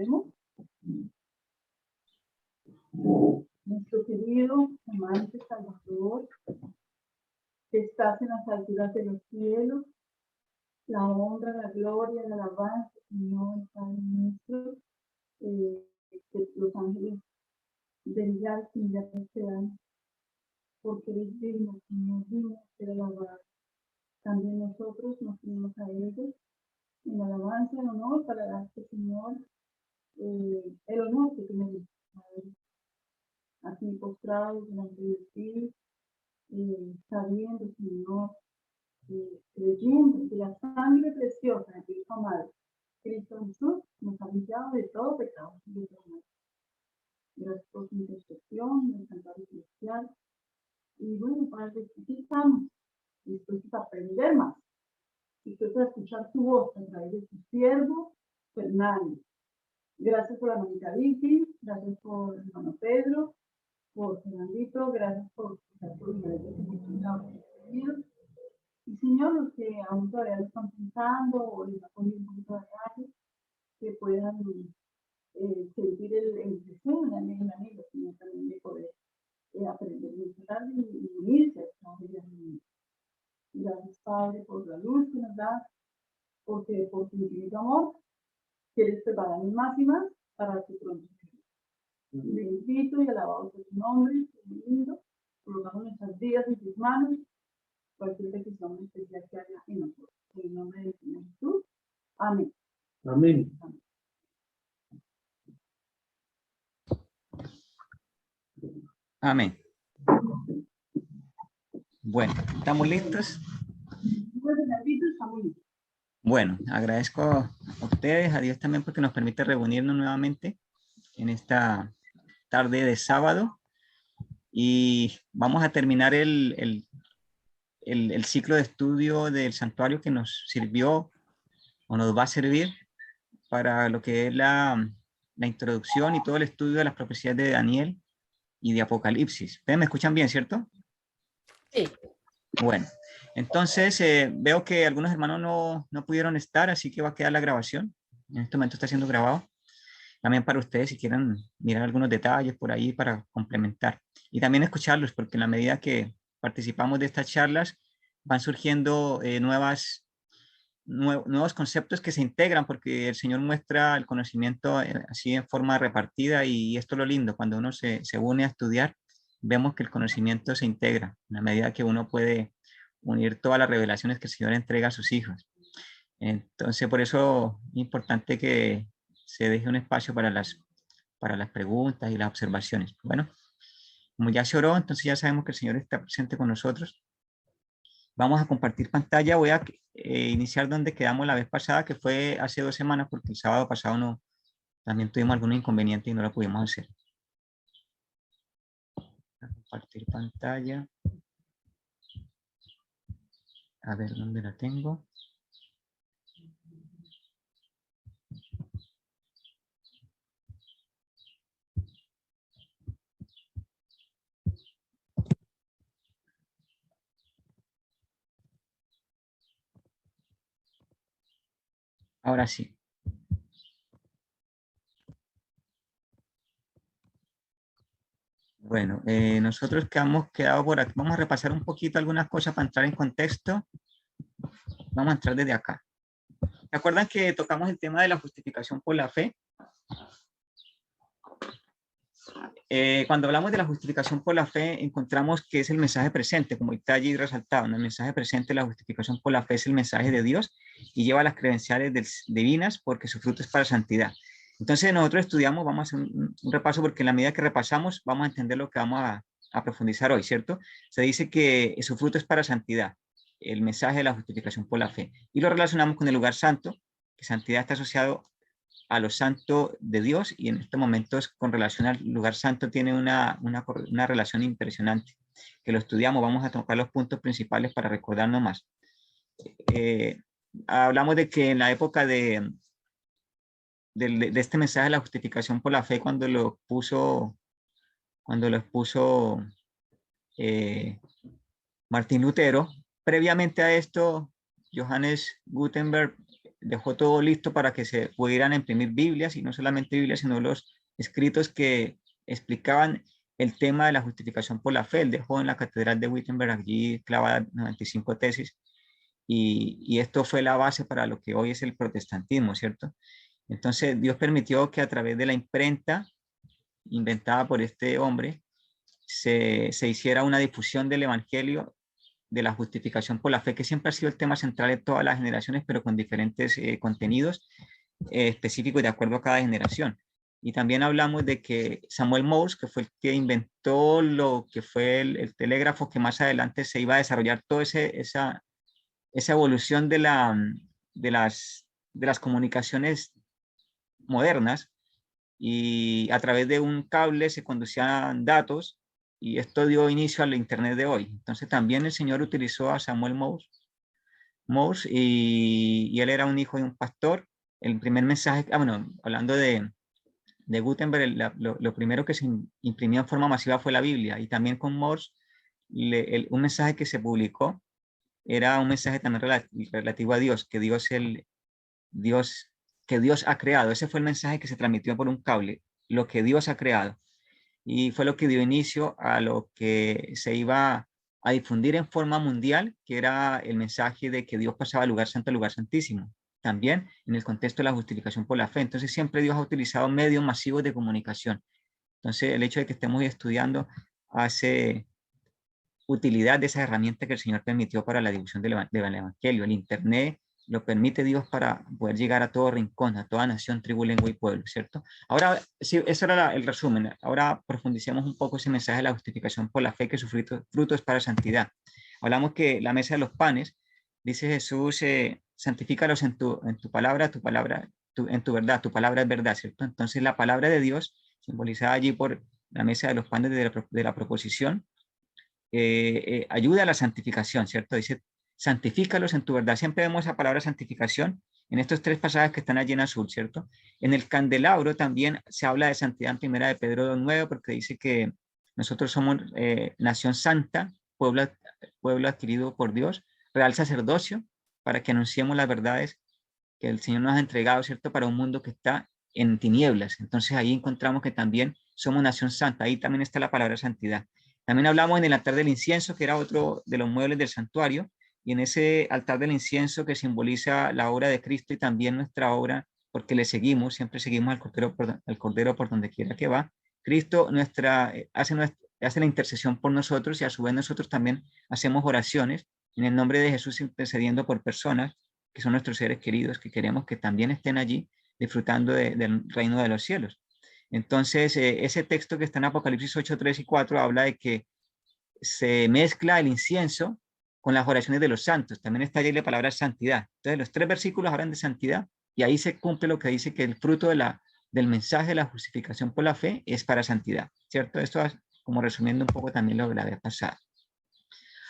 Oremos. Nuestro querido, amante Salvador, que estás en las alturas de los cielos, la honra, la gloria, la alabanza, Señor, Padre nuestro, que los ángeles del ya te dan, porque eres digno, Señor, digno de ser alabado. También nosotros nos unimos a ellos en alabanza, en honor, para darte, Señor, el honor que tú mereces, Padre. Aquí postrados delante de ti, sabiendo, Señor, creyendo que la sangre preciosa de tu Hijo amado, Cristo Jesús, nos ha limpiado de todo pecado y de todo mal. Gracias por su intercesión, del santuario celestial. Y bueno, Padre, aquí estamos, dispuestos a aprender más, dispuestos a escuchar tu voz a través de tu siervo, Fernando. Gracias por la manita Vicky, gracias por el hermano Pedro, por Fernandito, gracias por escuchar por los medios. Y Señor, los que aún todavía lo están pensando o les va poniendo un poquito de ganas, que puedan sentir el deseo en la amiga, Señor, también de poder aprender a disfrutar y unirse a esta vida. Gracias, Padre, por la luz que nos das, porque por tu infinito amor quieres prepararnos más y más para tu pronto. Bendito y alabado sea tu nombre, lindo. Colocamos nuestras vidas en tus manos, cualquier decisión especial que haya en nosotros. En el nombre del Señor Jesús. Amén. Amén. Amén. Amén. Bueno, ¿estamos listos? Bueno, agradezco a ustedes, a Dios también, porque nos permite reunirnos nuevamente en esta tarde de sábado. Y vamos a terminar el ciclo de estudio del santuario que nos sirvió o nos va a servir para lo que es la introducción y todo el estudio de las profecías de Daniel y de Apocalipsis. ¿Ustedes me escuchan bien, cierto? Sí. Bueno, entonces veo que algunos hermanos no pudieron estar, así que va a quedar la grabación. En este momento está siendo grabado. También para ustedes, si quieren mirar algunos detalles por ahí para complementar. Y también escucharlos, porque en la medida que participamos de estas charlas, van surgiendo nuevos conceptos que se integran, porque el Señor muestra el conocimiento así en forma repartida, y esto es lo lindo, cuando uno se une a estudiar, vemos que el conocimiento se integra, en la medida que uno puede unir todas las revelaciones que el Señor entrega a sus hijos. Entonces, por eso es importante que se deje un espacio para las preguntas y las observaciones. Bueno, como ya se oró, entonces ya sabemos que el Señor está presente con nosotros. Vamos a compartir pantalla. Voy a iniciar donde quedamos la vez pasada, que fue hace 2 semanas, porque el sábado pasado también tuvimos algún inconveniente y no lo pudimos hacer. Voy a compartir pantalla. A ver dónde la tengo. Ahora sí. Bueno, nosotros que hemos quedado por aquí, vamos a repasar un poquito algunas cosas para entrar en contexto. Vamos a entrar desde acá. ¿Se acuerdan que tocamos el tema de la justificación por la fe? Cuando hablamos de la justificación por la fe, encontramos que es el mensaje presente, como está allí resaltado, ¿no? El mensaje presente, la justificación por la fe, es el mensaje de Dios y lleva las credenciales divinas porque su fruto es para santidad. Entonces nosotros estudiamos, vamos a hacer un repaso, porque en la medida que repasamos vamos a entender lo que vamos a profundizar hoy, ¿cierto? Se dice que su fruto es para santidad, el mensaje de la justificación por la fe. Y lo relacionamos con el lugar santo, que santidad está asociado a lo santo de Dios, y en estos momentos con relación al lugar santo tiene una relación impresionante, que lo estudiamos. Vamos a tocar los puntos principales para recordarnos más. Hablamos de que en la época de este mensaje de la justificación por la fe, cuando lo expuso Martín Lutero, previamente a esto Johannes Gutenberg dejó todo listo para que se pudieran imprimir Biblias, y no solamente Biblias, sino los escritos que explicaban el tema de la justificación por la fe. Él dejó en la Catedral de Wittenberg allí clavadas 95 tesis, y esto fue la base para lo que hoy es el protestantismo, ¿cierto? Entonces Dios permitió que a través de la imprenta inventada por este hombre se hiciera una difusión del evangelio, de la justificación por la fe, que siempre ha sido el tema central de todas las generaciones, pero con diferentes contenidos específicos de acuerdo a cada generación. Y también hablamos de que Samuel Morse, que fue el que inventó lo que fue el telégrafo, que más adelante se iba a desarrollar toda esa evolución de las comunicaciones modernas, y a través de un cable se conducían datos, y esto dio inicio al Internet de hoy. Entonces también el Señor utilizó a Samuel Morse, y él era un hijo de un pastor. El primer mensaje, bueno, hablando de Gutenberg, lo primero que se imprimió en forma masiva fue la Biblia, y también con Morse un mensaje que se publicó era un mensaje también relativo a Dios, que Dios ha creado. Ese fue el mensaje que se transmitió por un cable, lo que Dios ha creado. Y fue lo que dio inicio a lo que se iba a difundir en forma mundial, que era el mensaje de que Dios pasaba del lugar santo al lugar santísimo, también en el contexto de la justificación por la fe. Entonces siempre Dios ha utilizado medios masivos de comunicación. Entonces el hecho de que estemos estudiando hace utilidad de esa herramienta que el Señor permitió para la difusión del Evangelio. El Internet lo permite Dios para poder llegar a todo rincón, a toda nación, tribu, lengua y pueblo, ¿cierto? Ahora, sí, eso era el resumen. Ahora profundicemos un poco ese mensaje de la justificación por la fe, que su fruto es para santidad. Hablamos que la mesa de los panes, dice Jesús, santifícalos en tu palabra, en tu verdad, tu palabra es verdad, ¿cierto? Entonces la palabra de Dios, simbolizada allí por la mesa de los panes de la proposición, ayuda a la santificación, ¿cierto? Dice, santifícalos en tu verdad. Siempre vemos esa palabra santificación en estos tres pasajes que están allí en azul, ¿cierto? En el candelabro también se habla de santidad en primera de Pedro 2:9, porque dice que nosotros somos nación santa, pueblo adquirido por Dios, real sacerdocio, para que anunciemos las verdades que el Señor nos ha entregado, ¿cierto? Para un mundo que está en tinieblas. Entonces ahí encontramos que también somos nación santa. Ahí también está la palabra santidad. También hablamos en el altar del incienso, que era otro de los muebles del santuario, y en ese altar del incienso que simboliza la obra de Cristo y también nuestra obra, porque le seguimos, siempre seguimos al Cordero por donde quiera que va. Cristo hace la intercesión por nosotros, y a su vez nosotros también hacemos oraciones en el nombre de Jesús, intercediendo por personas que son nuestros seres queridos, que queremos que también estén allí disfrutando del reino de los cielos. Entonces, ese texto que está en Apocalipsis 8, 3 y 4 habla de que se mezcla el incienso con las oraciones de los santos. También está allí la palabra santidad. Entonces, los tres versículos hablan de santidad, y ahí se cumple lo que dice, que el fruto del mensaje de la justificación por la fe es para santidad, ¿cierto? Esto es como resumiendo un poco también lo de la vez pasada.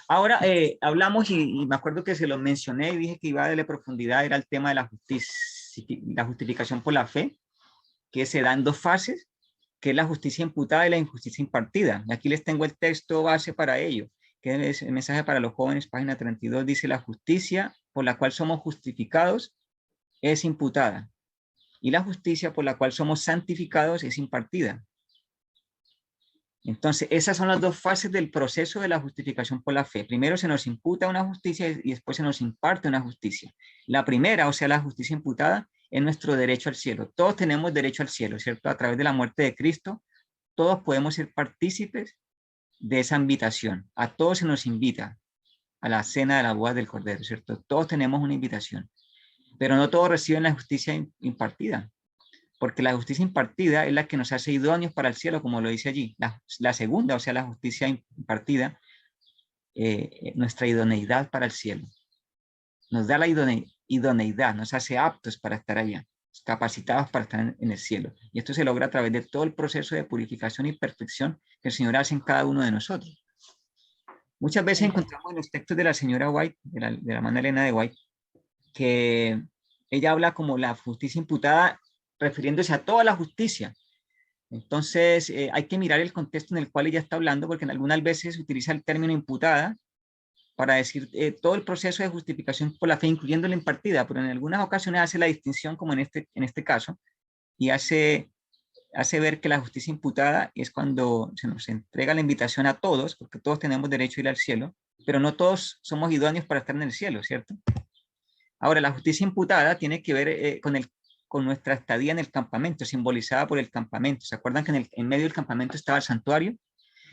Ahora hablamos, y me acuerdo que se lo mencioné y dije que iba a darle profundidad, era el tema de la justificación por la fe, que se da en dos fases, que es la justicia imputada y la injusticia impartida. Y aquí les tengo el texto base para ello, que es el mensaje para los jóvenes, página 32, dice: la justicia por la cual somos justificados es imputada, y la justicia por la cual somos santificados es impartida. Entonces, esas son las dos fases del proceso de la justificación por la fe. Primero se nos imputa una justicia, y después se nos imparte una justicia. La primera, o sea, la justicia imputada, es nuestro derecho al cielo. Todos tenemos derecho al cielo, ¿cierto? A través de la muerte de Cristo, todos podemos ser partícipes de esa invitación. A todos se nos invita a la cena de la boda del Cordero, ¿cierto? Todos tenemos una invitación, pero no todos reciben la justicia impartida, porque la justicia impartida es la que nos hace idóneos para el cielo, como lo dice allí. La segunda, o sea, la justicia impartida, nuestra idoneidad para el cielo. Nos da la idoneidad, nos hace aptos para estar allá, capacitados para estar en el cielo. Y esto se logra a través de todo el proceso de purificación y perfección que el Señor hace en cada uno de nosotros. Muchas veces encontramos en los textos de la señora White, de la hermana Elena de White, que ella habla como la justicia imputada, refiriéndose a toda la justicia. Entonces, hay que mirar el contexto en el cual ella está hablando, porque en algunas veces utiliza el término imputada para decir todo el proceso de justificación por la fe, incluyendo la impartida, pero en algunas ocasiones hace la distinción, como en este caso, y hace ver que la justicia imputada es cuando se nos entrega la invitación a todos, porque todos tenemos derecho a ir al cielo, pero no todos somos idóneos para estar en el cielo, ¿cierto? Ahora, la justicia imputada tiene que ver con nuestra estadía en el campamento, simbolizada por el campamento. ¿Se acuerdan que en medio del campamento estaba el santuario?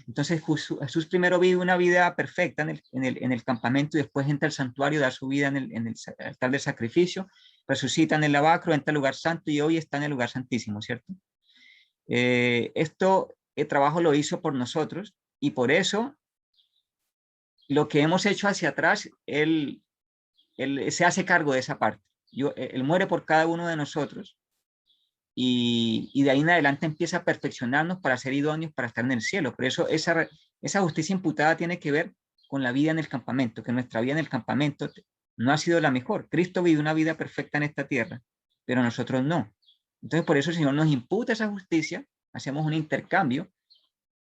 Entonces Jesús primero vive una vida perfecta en el campamento y después entra al santuario, da su vida en el altar del sacrificio, resucita en el lavacro, entra al lugar santo y hoy está en el lugar santísimo, ¿cierto? El trabajo lo hizo por nosotros y por eso lo que hemos hecho hacia atrás, él se hace cargo de esa parte. Él muere por cada uno de nosotros y de ahí en adelante empieza a perfeccionarnos para ser idóneos para estar en el cielo. Por eso esa justicia imputada tiene que ver con la vida en el campamento, que nuestra vida en el campamento no ha sido la mejor. Cristo vive una vida perfecta en esta tierra, pero nosotros no. Entonces por eso el Señor nos imputa esa justicia, hacemos un intercambio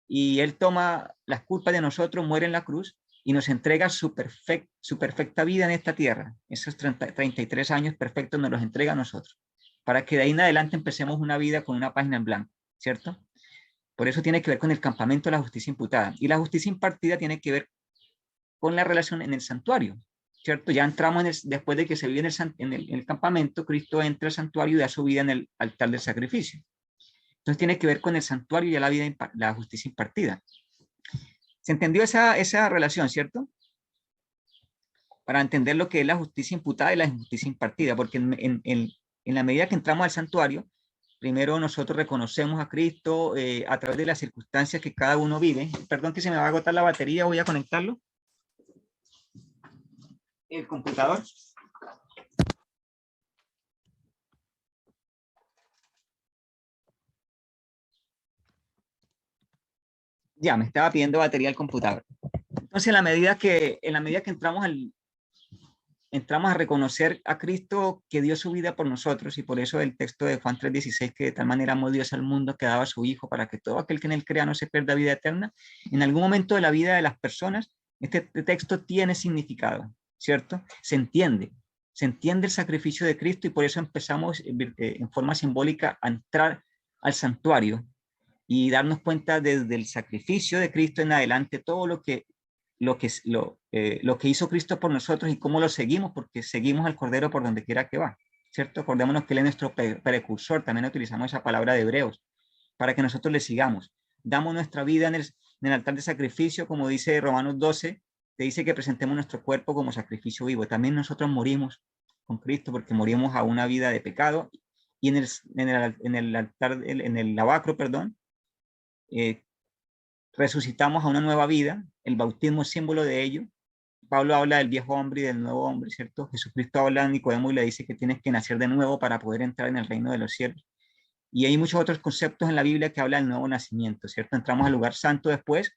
y Él toma las culpas de nosotros, muere en la cruz y nos entrega su perfecta vida en esta tierra. Esos 33 años perfectos nos los entrega a nosotros, para que de ahí en adelante empecemos una vida con una página en blanco, ¿cierto? Por eso tiene que ver con el campamento de la justicia imputada. Y la justicia impartida tiene que ver con la relación en el santuario, ¿cierto? Ya entramos después de que se vive en el campamento, Cristo entra al santuario y da su vida en el altar del sacrificio. Entonces tiene que ver con el santuario y la justicia impartida. ¿Se entendió esa relación, cierto? Para entender lo que es la justicia imputada y la justicia impartida, porque en la medida que entramos al santuario, primero nosotros reconocemos a Cristo a través de las circunstancias que cada uno vive. Perdón que se me va a agotar la batería, voy a conectarlo. El computador. Ya, me estaba pidiendo batería el computador. Entonces, en la medida que entramos a reconocer a Cristo que dio su vida por nosotros, y por eso el texto de Juan 3:16, que de tal manera amó Dios al mundo que daba a su Hijo para que todo aquel que en él crea no se pierda vida eterna, en algún momento de la vida de las personas, este texto tiene significado, ¿cierto? Se entiende el sacrificio de Cristo y por eso empezamos en forma simbólica a entrar al santuario y darnos cuenta desde el sacrificio de Cristo en adelante todo lo que hizo Cristo por nosotros y cómo lo seguimos, porque seguimos al Cordero por donde quiera que va, ¿cierto? Acordémonos que Él es nuestro precursor, también utilizamos esa palabra de Hebreos, para que nosotros le sigamos. Damos nuestra vida en el altar de sacrificio, como dice Romanos 12, te dice que presentemos nuestro cuerpo como sacrificio vivo. También nosotros morimos con Cristo porque morimos a una vida de pecado y en el lavacro, perdón, resucitamos a una nueva vida, el bautismo es símbolo de ello. Pablo habla del viejo hombre y del nuevo hombre, ¿cierto? Jesucristo habla a Nicodemo y le dice que tienes que nacer de nuevo para poder entrar en el reino de los cielos. Y hay muchos otros conceptos en la Biblia que hablan del nuevo nacimiento, ¿cierto? Entramos al lugar santo después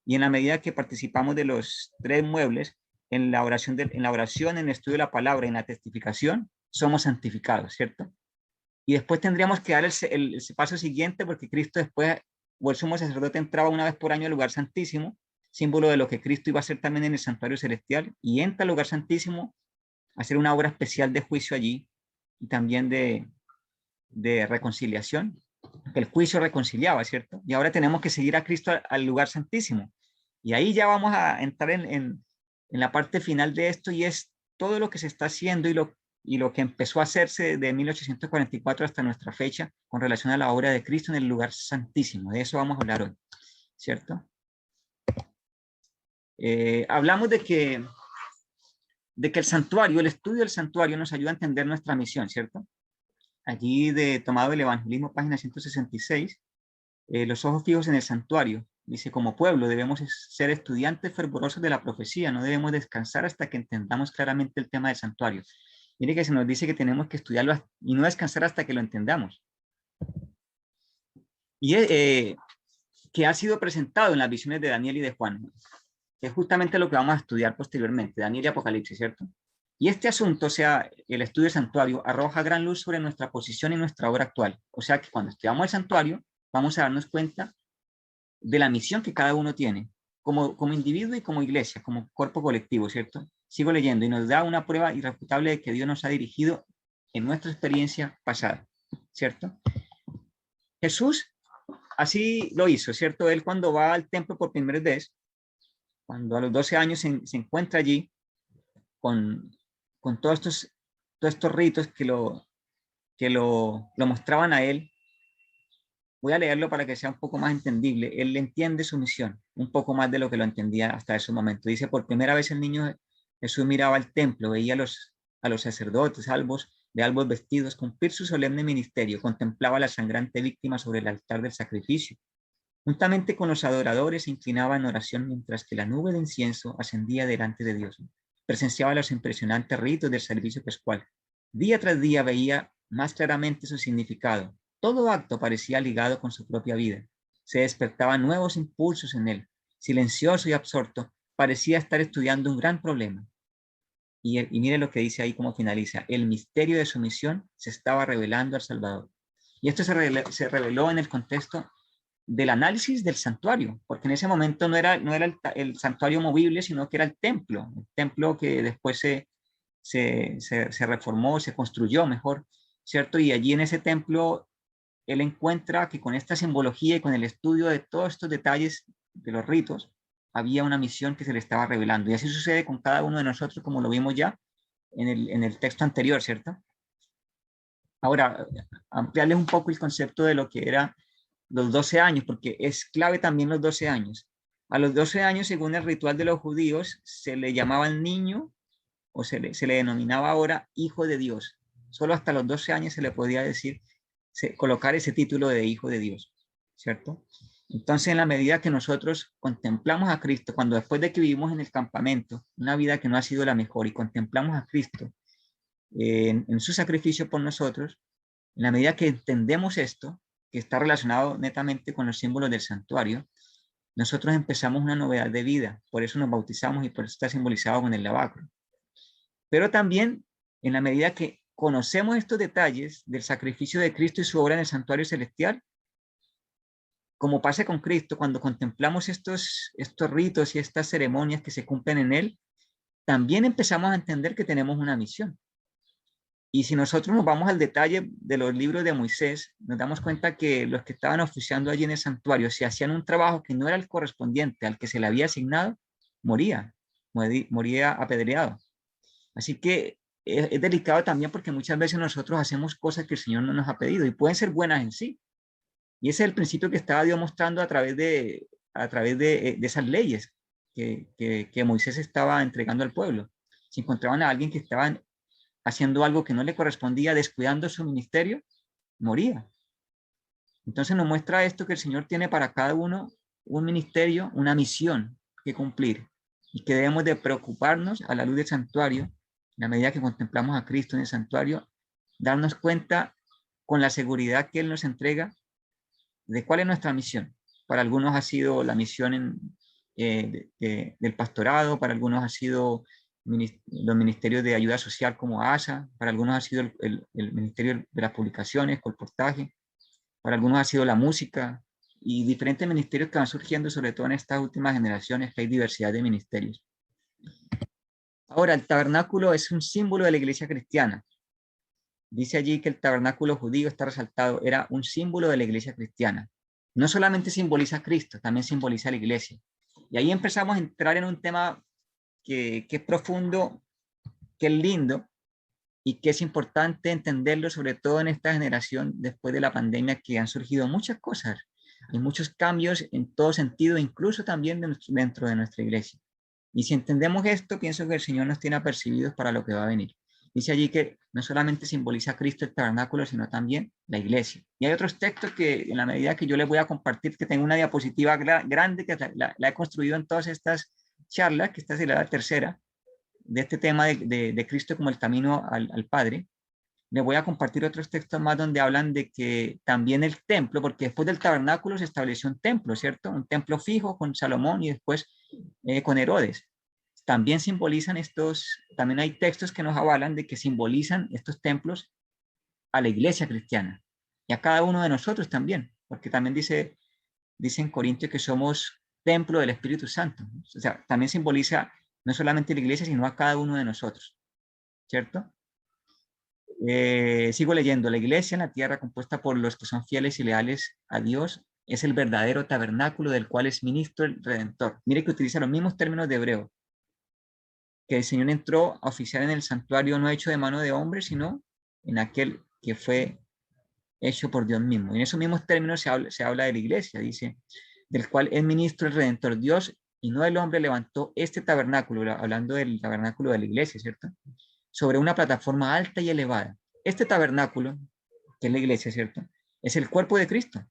y en la medida que participamos de los tres muebles, en la oración, en el estudio de la palabra y en la testificación, somos santificados, ¿cierto? Y después tendríamos que dar el paso siguiente porque Cristo después, o el sumo sacerdote entraba una vez por año al lugar santísimo, símbolo de lo que Cristo iba a hacer también en el santuario celestial, y entra al lugar santísimo a hacer una obra especial de juicio allí y también de reconciliación, que el juicio reconciliaba, ¿cierto? Y ahora tenemos que seguir a Cristo al lugar santísimo. Y ahí ya vamos a entrar en la parte final de esto y es todo lo que se está haciendo y lo que empezó a hacerse de 1844 hasta nuestra fecha con relación a la obra de Cristo en el lugar santísimo. De eso vamos a hablar hoy, ¿cierto? Hablamos de que el santuario, el estudio del santuario nos ayuda a entender nuestra misión, ¿cierto? Allí tomado el Evangelismo, página 166, los ojos fijos en el santuario. Dice, como pueblo debemos ser estudiantes fervorosos de la profecía, no debemos descansar hasta que entendamos claramente el tema del santuario. Mire que se nos dice que tenemos que estudiarlo y no descansar hasta que lo entendamos. Y que ha sido presentado en las visiones de Daniel y de Juan, que es justamente lo que vamos a estudiar posteriormente, Daniel y Apocalipsis, ¿cierto? Y este asunto, o sea, el estudio del santuario, arroja gran luz sobre nuestra posición y nuestra obra actual. O sea que cuando estudiamos el santuario, vamos a darnos cuenta de la misión que cada uno tiene, como individuo y como iglesia, como cuerpo colectivo, ¿cierto? Sigo leyendo y nos da una prueba irrefutable de que Dios nos ha dirigido en nuestra experiencia pasada, ¿cierto? Jesús así lo hizo, ¿cierto? Él cuando va al templo por primera vez, cuando a los 12 años se encuentra allí con todos estos ritos que lo mostraban a él. Voy a leerlo para que sea un poco más entendible. Él entiende su misión, un poco más de lo que lo entendía hasta ese momento. Dice, por primera vez el niño Jesús miraba al templo, veía a los sacerdotes de albos vestidos cumplir su solemne ministerio, contemplaba la sangrante víctima sobre el altar del sacrificio. Juntamente con los adoradores se inclinaba en oración mientras que la nube de incienso ascendía delante de Dios. Presenciaba los impresionantes ritos del servicio pascual. Día tras día veía más claramente su significado. Todo acto parecía ligado con su propia vida. Se despertaban nuevos impulsos en él. Silencioso y absorto, parecía estar estudiando un gran problema. Y mire lo que dice ahí como finaliza. El misterio de su misión se estaba revelando al Salvador. Y esto se reveló en el contexto del análisis del santuario, porque en ese momento no era el santuario movible, sino que era el templo que después se reformó, se construyó mejor, ¿cierto? Y allí en ese templo él encuentra que con esta simbología y con el estudio de todos estos detalles de los ritos, había una misión que se le estaba revelando. Y así sucede con cada uno de nosotros, como lo vimos ya en el texto anterior, ¿cierto? Ahora, ampliarles un poco el concepto de lo que era los 12 años, porque es clave también los 12 años. A los 12 años, según el ritual de los judíos, se le llamaba al niño, o se le denominaba ahora hijo de Dios. Solo hasta los 12 años se le podía decir, colocar ese título de hijo de Dios, ¿cierto? Entonces, en la medida que nosotros contemplamos a Cristo, cuando después de que vivimos en el campamento, una vida que no ha sido la mejor, y contemplamos a Cristo en su sacrificio por nosotros, en la medida que entendemos esto, que está relacionado netamente con los símbolos del santuario, nosotros empezamos una novedad de vida, por eso nos bautizamos y por eso está simbolizado con el lavacro. Pero también, en la medida que conocemos estos detalles del sacrificio de Cristo y su obra en el santuario celestial, como pasa con Cristo, cuando contemplamos estos ritos y estas ceremonias que se cumplen en él, también empezamos a entender que tenemos una misión. Y si nosotros nos vamos al detalle de los libros de Moisés, nos damos cuenta que los que estaban oficiando allí en el santuario, si hacían un trabajo que no era el correspondiente al que se le había asignado, moría apedreado. Así que es delicado también porque muchas veces nosotros hacemos cosas que el Señor no nos ha pedido y pueden ser buenas en sí. Y ese es el principio que estaba Dios mostrando a través de esas leyes que Moisés estaba entregando al pueblo. Si encontraban a alguien que estaba haciendo algo que no le correspondía, descuidando su ministerio, moría. Entonces nos muestra esto, que el Señor tiene para cada uno un ministerio, una misión que cumplir, y que debemos de preocuparnos a la luz del santuario, en la medida que contemplamos a Cristo en el santuario, darnos cuenta con la seguridad que Él nos entrega de cuál es nuestra misión. Para algunos ha sido la misión del pastorado, para algunos ha sido los ministerios de ayuda social como ASA, para algunos ha sido el ministerio de las publicaciones, colportaje, para algunos ha sido la música y diferentes ministerios que van surgiendo, sobre todo en estas últimas generaciones, que hay diversidad de ministerios. Ahora, el tabernáculo es un símbolo de la iglesia cristiana. Dice allí que el tabernáculo judío, está resaltado, era un símbolo de la iglesia cristiana. No solamente simboliza a Cristo, también simboliza a la iglesia. Y ahí empezamos a entrar en un tema que es profundo, que es lindo y que es importante entenderlo, sobre todo en esta generación después de la pandemia, que han surgido muchas cosas. Hay muchos cambios en todo sentido, incluso también dentro de nuestra iglesia. Y si entendemos esto, pienso que el Señor nos tiene apercibidos para lo que va a venir. Dice allí que no solamente simboliza a Cristo el tabernáculo, sino también la iglesia. Y hay otros textos que, en la medida que yo les voy a compartir, que tengo una diapositiva grande que la he construido en todas estas charlas, que esta será la tercera, de este tema de Cristo como el camino al Padre. Les voy a compartir otros textos más donde hablan de que también el templo, porque después del tabernáculo se estableció un templo, ¿cierto? Un templo fijo con Salomón y después con Herodes. También simbolizan también hay textos que nos avalan de que simbolizan estos templos a la iglesia cristiana y a cada uno de nosotros también, porque también dice en Corintios que somos templo del Espíritu Santo. O sea, también simboliza no solamente la iglesia, sino a cada uno de nosotros, ¿cierto? Sigo leyendo. La iglesia en la tierra, compuesta por los que son fieles y leales a Dios, es el verdadero tabernáculo del cual es ministro el Redentor. Mire que utiliza los mismos términos de hebreo, que el Señor entró a oficiar en el santuario no hecho de mano de hombre, sino en aquel que fue hecho por Dios mismo. En esos mismos términos se habla de la iglesia, dice, del cual es ministro el Redentor. Dios y no el hombre levantó este tabernáculo, hablando del tabernáculo de la iglesia, ¿cierto? Sobre una plataforma alta y elevada. Este tabernáculo, que es la iglesia, ¿cierto? Es el cuerpo de Cristo.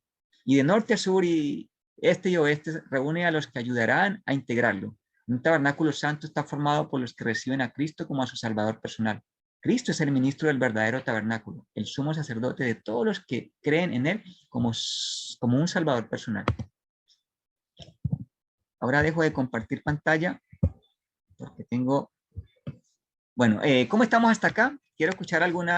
Y de norte a sur y este y oeste reúne a los que ayudarán a integrarlo. Un tabernáculo santo está formado por los que reciben a Cristo como a su Salvador personal. Cristo es el ministro del verdadero tabernáculo, el sumo sacerdote de todos los que creen en él como un Salvador personal. Ahora dejo de compartir pantalla porque tengo... Bueno, ¿cómo estamos hasta acá? Quiero escuchar algún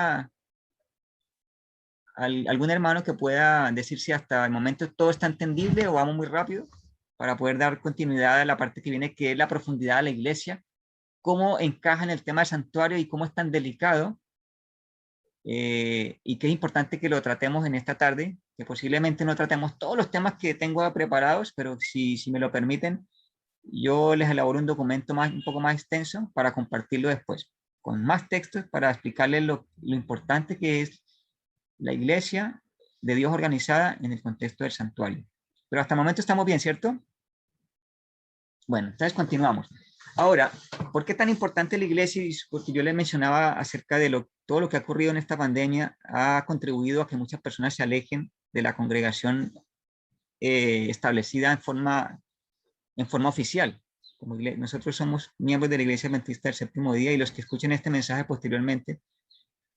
hermano que pueda decir si hasta el momento todo está entendible o vamos muy rápido para poder dar continuidad a la parte que viene, que es la profundidad de la iglesia, cómo encaja en el tema del santuario y cómo es tan delicado y que es importante que lo tratemos en esta tarde, que posiblemente no tratemos todos los temas que tengo preparados, pero si me lo permiten, yo les elaboro un documento un poco más extenso para compartirlo después, con más textos para explicarles lo importante que es la iglesia de Dios organizada en el contexto del santuario. Pero hasta el momento estamos bien, ¿cierto? Bueno, entonces continuamos. Ahora, ¿por qué tan importante la iglesia? Porque yo les mencionaba acerca de todo lo que ha ocurrido en esta pandemia ha contribuido a que muchas personas se alejen de la congregación establecida en forma oficial. Como nosotros somos miembros de la Iglesia Adventista del Séptimo Día y los que escuchen este mensaje posteriormente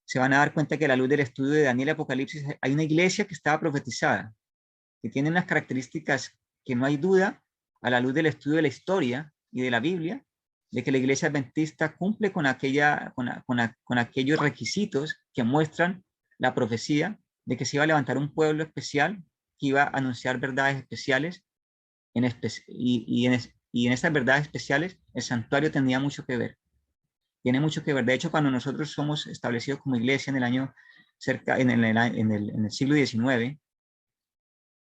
se van a dar cuenta que a la luz del estudio de Daniel y Apocalipsis hay una iglesia que estaba profetizada, que tiene unas características que no hay duda a la luz del estudio de la historia y de la Biblia, de que la Iglesia Adventista cumple con aquellos requisitos que muestran la profecía de que se iba a levantar un pueblo especial que iba a anunciar verdades especiales y en estas verdades especiales el santuario tenía mucho que ver. Tiene mucho que ver. De hecho, cuando nosotros somos establecidos como iglesia en el año en el siglo XIX,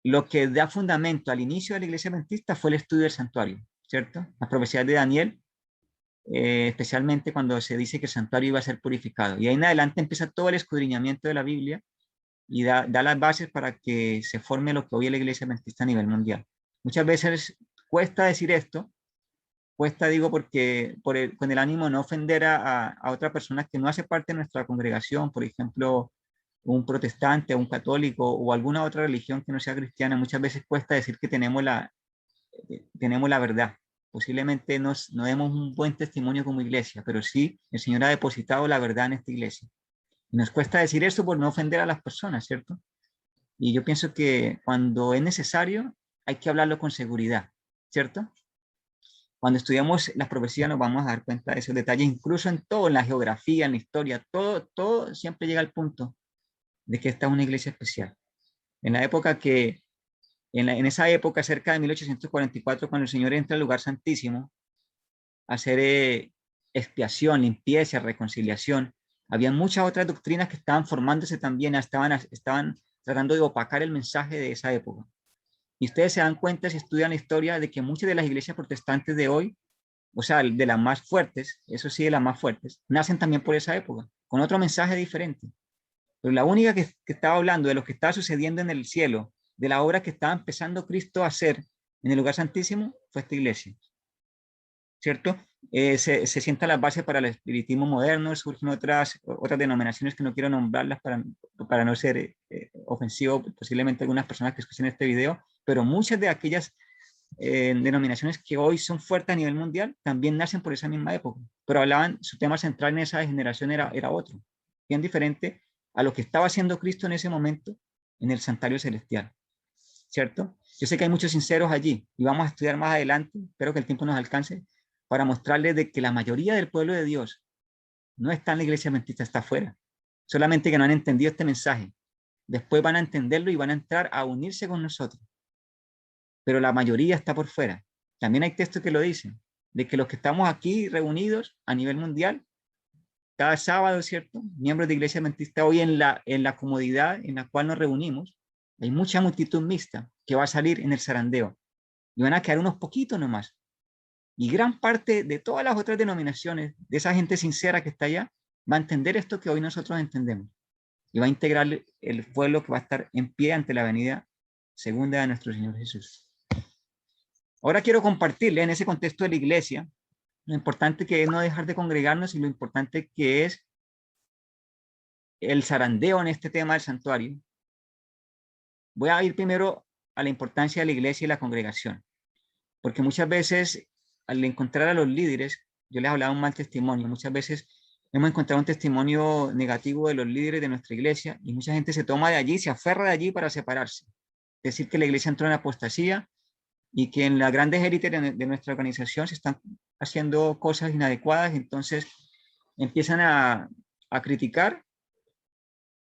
lo que da fundamento al inicio de la iglesia adventista fue el estudio del santuario, ¿cierto? Las profecías de Daniel, especialmente cuando se dice que el santuario iba a ser purificado. Y ahí en adelante empieza todo el escudriñamiento de la Biblia y da las bases para que se forme lo que hoy es la iglesia adventista a nivel mundial. Muchas veces cuesta decir esto, cuesta, digo, porque con el ánimo de no ofender a otra persona que no hace parte de nuestra congregación, por ejemplo, un protestante, un católico o alguna otra religión que no sea cristiana, muchas veces cuesta decir que tenemos la verdad. Posiblemente no demos un buen testimonio como iglesia, pero sí el Señor ha depositado la verdad en esta iglesia. Y nos cuesta decir eso por no ofender a las personas, ¿cierto? Y yo pienso que cuando es necesario hay que hablarlo con seguridad, ¿cierto? Cuando estudiamos las profecías nos vamos a dar cuenta de esos detalles, incluso en todo, en la geografía, en la historia, todo siempre llega al punto de que esta es una iglesia especial. En esa época, cerca de 1844, cuando el Señor entra al lugar santísimo a hacer expiación, limpieza, reconciliación, había muchas otras doctrinas que estaban formándose también, estaban tratando de opacar el mensaje de esa época. Y ustedes se dan cuenta, si estudian la historia, de que muchas de las iglesias protestantes de hoy, o sea, de las más fuertes, eso sí, de las más fuertes, nacen también por esa época, con otro mensaje diferente. Pero la única que estaba hablando de lo que estaba sucediendo en el cielo, de la obra que estaba empezando Cristo a hacer en el lugar santísimo, fue esta iglesia. ¿Cierto? Se sientan las bases para el espiritismo moderno, surgen otras denominaciones que no quiero nombrarlas para no ser ofensivo, posiblemente algunas personas que escuchen este video, pero muchas de aquellas denominaciones que hoy son fuertes a nivel mundial también nacen por esa misma época, pero su tema central en esa generación era otro, bien diferente a lo que estaba haciendo Cristo en ese momento en el santuario celestial, ¿cierto? Yo sé que hay muchos sinceros allí y vamos a estudiar más adelante, espero que el tiempo nos alcance, para mostrarles de que la mayoría del pueblo de Dios no está en la iglesia adventista, está afuera, solamente que no han entendido este mensaje. Después van a entenderlo y van a entrar a unirse con nosotros. pero la mayoría está por fuera. También hay textos que lo dicen, de que los que estamos aquí reunidos a nivel mundial, cada sábado, ¿cierto? Miembros de Iglesia Adventista, hoy en la comodidad en la cual nos reunimos, hay mucha multitud mixta que va a salir en el zarandeo y van a quedar unos poquitos nomás. Y gran parte de todas las otras denominaciones, de esa gente sincera que está allá, va a entender esto que hoy nosotros entendemos y va a integrar el pueblo que va a estar en pie ante la venida segunda de nuestro Señor Jesús. Ahora quiero compartirle en ese contexto de la iglesia lo importante que es no dejar de congregarnos y lo importante que es el zarandeo en este tema del santuario. Voy a ir primero a la importancia de la iglesia y la congregación, porque muchas veces al encontrar a los líderes, yo les hablaba un mal testimonio, muchas veces hemos encontrado un testimonio negativo de los líderes de nuestra iglesia y mucha gente se toma de allí, se aferra de allí para separarse. Decir que la iglesia entró en apostasía y que en las grandes élites de nuestra organización se están haciendo cosas inadecuadas, entonces empiezan a criticar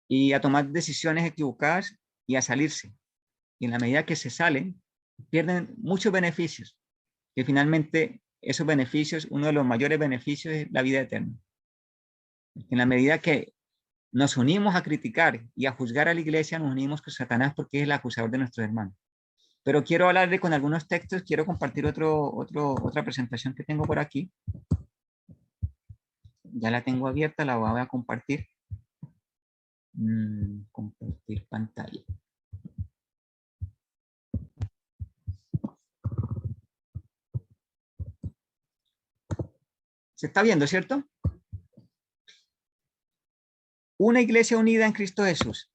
y a tomar decisiones equivocadas y a salirse. Y en la medida que se salen, pierden muchos beneficios. Y finalmente, esos beneficios, uno de los mayores beneficios es la vida eterna. En la medida que nos unimos a criticar y a juzgar a la iglesia, nos unimos con Satanás porque es el acusador de nuestros hermanos. Pero quiero hablarle con algunos textos, quiero compartir otra presentación que tengo por aquí. Ya la tengo abierta, la voy a compartir. Compartir pantalla. ¿Se está viendo, cierto? Una iglesia unida en Cristo Jesús.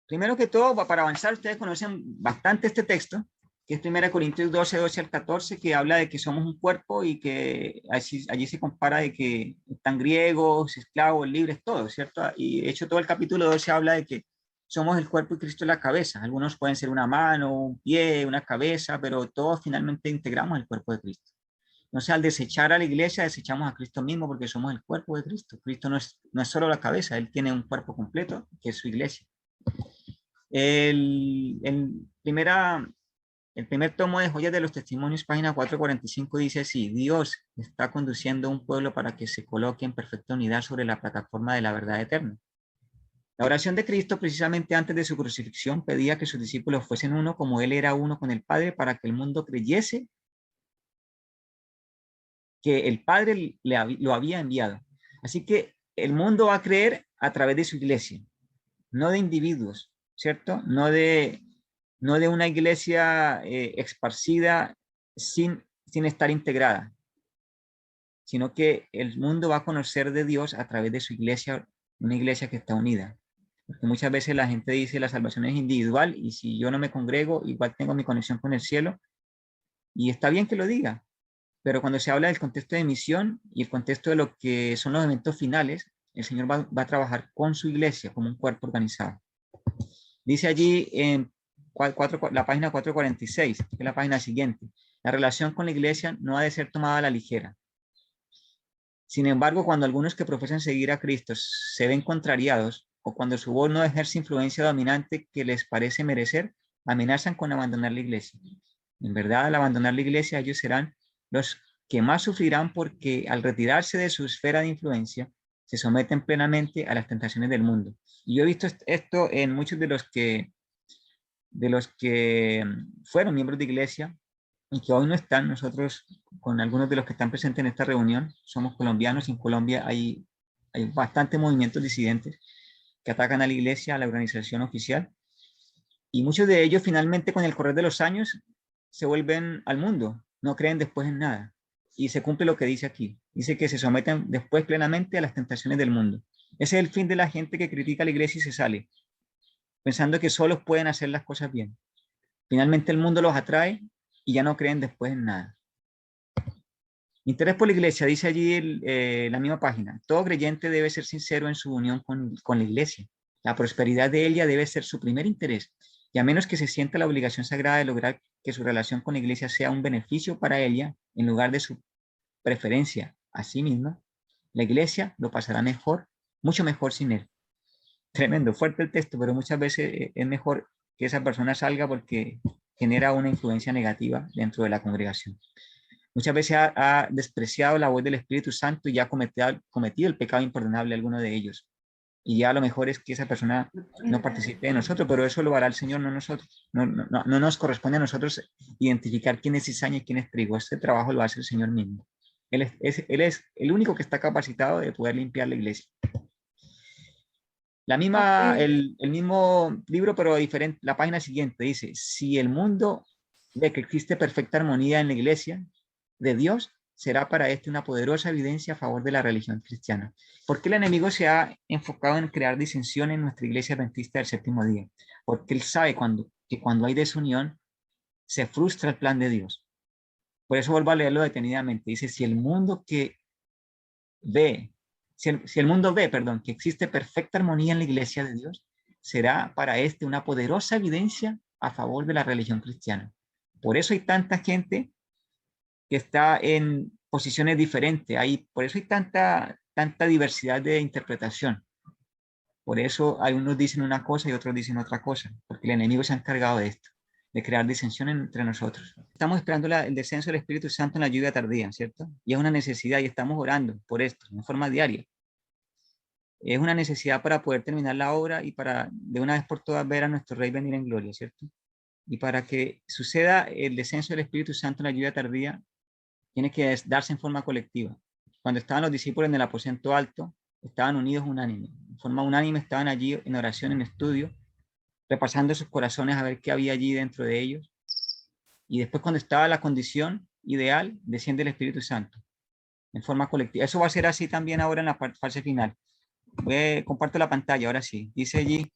Primero que todo, para avanzar, ustedes conocen bastante este texto, que es 1 Corintios 12, 12 al 14, que habla de que somos un cuerpo y que allí se compara de que están griegos, esclavos, libres, todos, ¿cierto? Y de hecho todo el capítulo 12 habla de que somos el cuerpo y Cristo es la cabeza. Algunos pueden ser una mano, un pie, una cabeza, pero todos finalmente integramos el cuerpo de Cristo. Entonces, al desechar a la iglesia, desechamos a Cristo mismo porque somos el cuerpo de Cristo. Cristo no es solo la cabeza, Él tiene un cuerpo completo, que es su iglesia. El primer tomo de Joyas de los Testimonios, página 445, dice así: Dios está conduciendo a un pueblo para que se coloque en perfecta unidad sobre la plataforma de la verdad eterna. La oración de Cristo, precisamente antes de su crucifixión, pedía que sus discípulos fuesen uno como Él era uno con el Padre, para que el mundo creyese que el Padre lo había enviado. Así que el mundo va a creer a través de su iglesia, no de individuos, ¿cierto? No de una iglesia esparcida sin estar integrada, sino que el mundo va a conocer de Dios a través de su iglesia, una iglesia que está unida. Porque muchas veces la gente dice la salvación es individual y si yo no me congrego, igual tengo mi conexión con el cielo. Y está bien que lo diga, pero cuando se habla del contexto de misión y el contexto de lo que son los eventos finales, el Señor va a trabajar con su iglesia como un cuerpo organizado. Dice allí en la página 446, que es la página siguiente: la relación con la iglesia no ha de ser tomada a la ligera. Sin embargo, cuando algunos que profesan seguir a Cristo se ven contrariados o cuando su voz no ejerce influencia dominante que les parece merecer, amenazan con abandonar la iglesia. En verdad, al abandonar la iglesia, ellos serán los que más sufrirán porque al retirarse de su esfera de influencia, se someten plenamente a las tentaciones del mundo. Y yo he visto esto en muchos de los que fueron miembros de iglesia y que hoy no están. Nosotros, con algunos de los que están presentes en esta reunión, somos colombianos y en Colombia hay bastantes movimientos disidentes que atacan a la iglesia, a la organización oficial, y muchos de ellos finalmente con el correr de los años se vuelven al mundo, no creen después en nada. Y se cumple lo que dice aquí. Dice que se someten después plenamente a las tentaciones del mundo. Ese es el fin de la gente que critica a la iglesia y se sale, pensando que solos pueden hacer las cosas bien. Finalmente el mundo los atrae y ya no creen después en nada. Interés por la iglesia, dice allí la misma página. Todo creyente debe ser sincero en su unión con la iglesia. La prosperidad de ella debe ser su primer interés. Y a menos que se sienta la obligación sagrada de lograr que su relación con la iglesia sea un beneficio para ella, en lugar de su preferencia a sí misma, la iglesia lo pasará mejor, mucho mejor sin él. Tremendo, fuerte el texto, pero muchas veces es mejor que esa persona salga porque genera una influencia negativa dentro de la congregación. Muchas veces ha despreciado la voz del Espíritu Santo y ya ha cometido el pecado imperdonable alguno de ellos. Y ya lo mejor es que esa persona no participe de nosotros, pero eso lo hará el Señor, no nosotros. No nos corresponde a nosotros identificar quién es cizaña y quién es trigo. Este trabajo lo hace el Señor mismo. Él es el único que está capacitado de poder limpiar la iglesia. El mismo libro, pero diferente, la página siguiente dice, si el mundo ve que existe perfecta armonía en la iglesia de Dios, será para este una poderosa evidencia a favor de la religión cristiana. ¿Por qué el enemigo se ha enfocado en crear disensión en nuestra iglesia adventista del séptimo día? Porque él sabe que cuando hay desunión, se frustra el plan de Dios. Por eso vuelvo a leerlo detenidamente. Dice, si el mundo ve, que existe perfecta armonía en la iglesia de Dios, será para este una poderosa evidencia a favor de la religión cristiana. Por eso hay tanta gente que está en posiciones diferentes, por eso hay tanta diversidad de interpretación. Por eso algunos dicen una cosa y otros dicen otra cosa, porque el enemigo se ha encargado de esto, de crear disensión entre nosotros. Estamos esperando el descenso del Espíritu Santo en la lluvia tardía, ¿cierto? Y es una necesidad y estamos orando por esto, en forma diaria. Es una necesidad para poder terminar la obra y para de una vez por todas ver a nuestro Rey venir en gloria, ¿cierto? Y para que suceda el descenso del Espíritu Santo en la lluvia tardía, tiene que darse en forma colectiva. Cuando estaban los discípulos en el aposento alto, estaban unidos unánime. En forma unánime estaban allí en oración, en estudio, repasando sus corazones a ver qué había allí dentro de ellos. Y después, cuando estaba la condición ideal, desciende el Espíritu Santo en forma colectiva. Eso va a ser así también ahora en la fase final. Comparto la pantalla, ahora sí. Dice allí,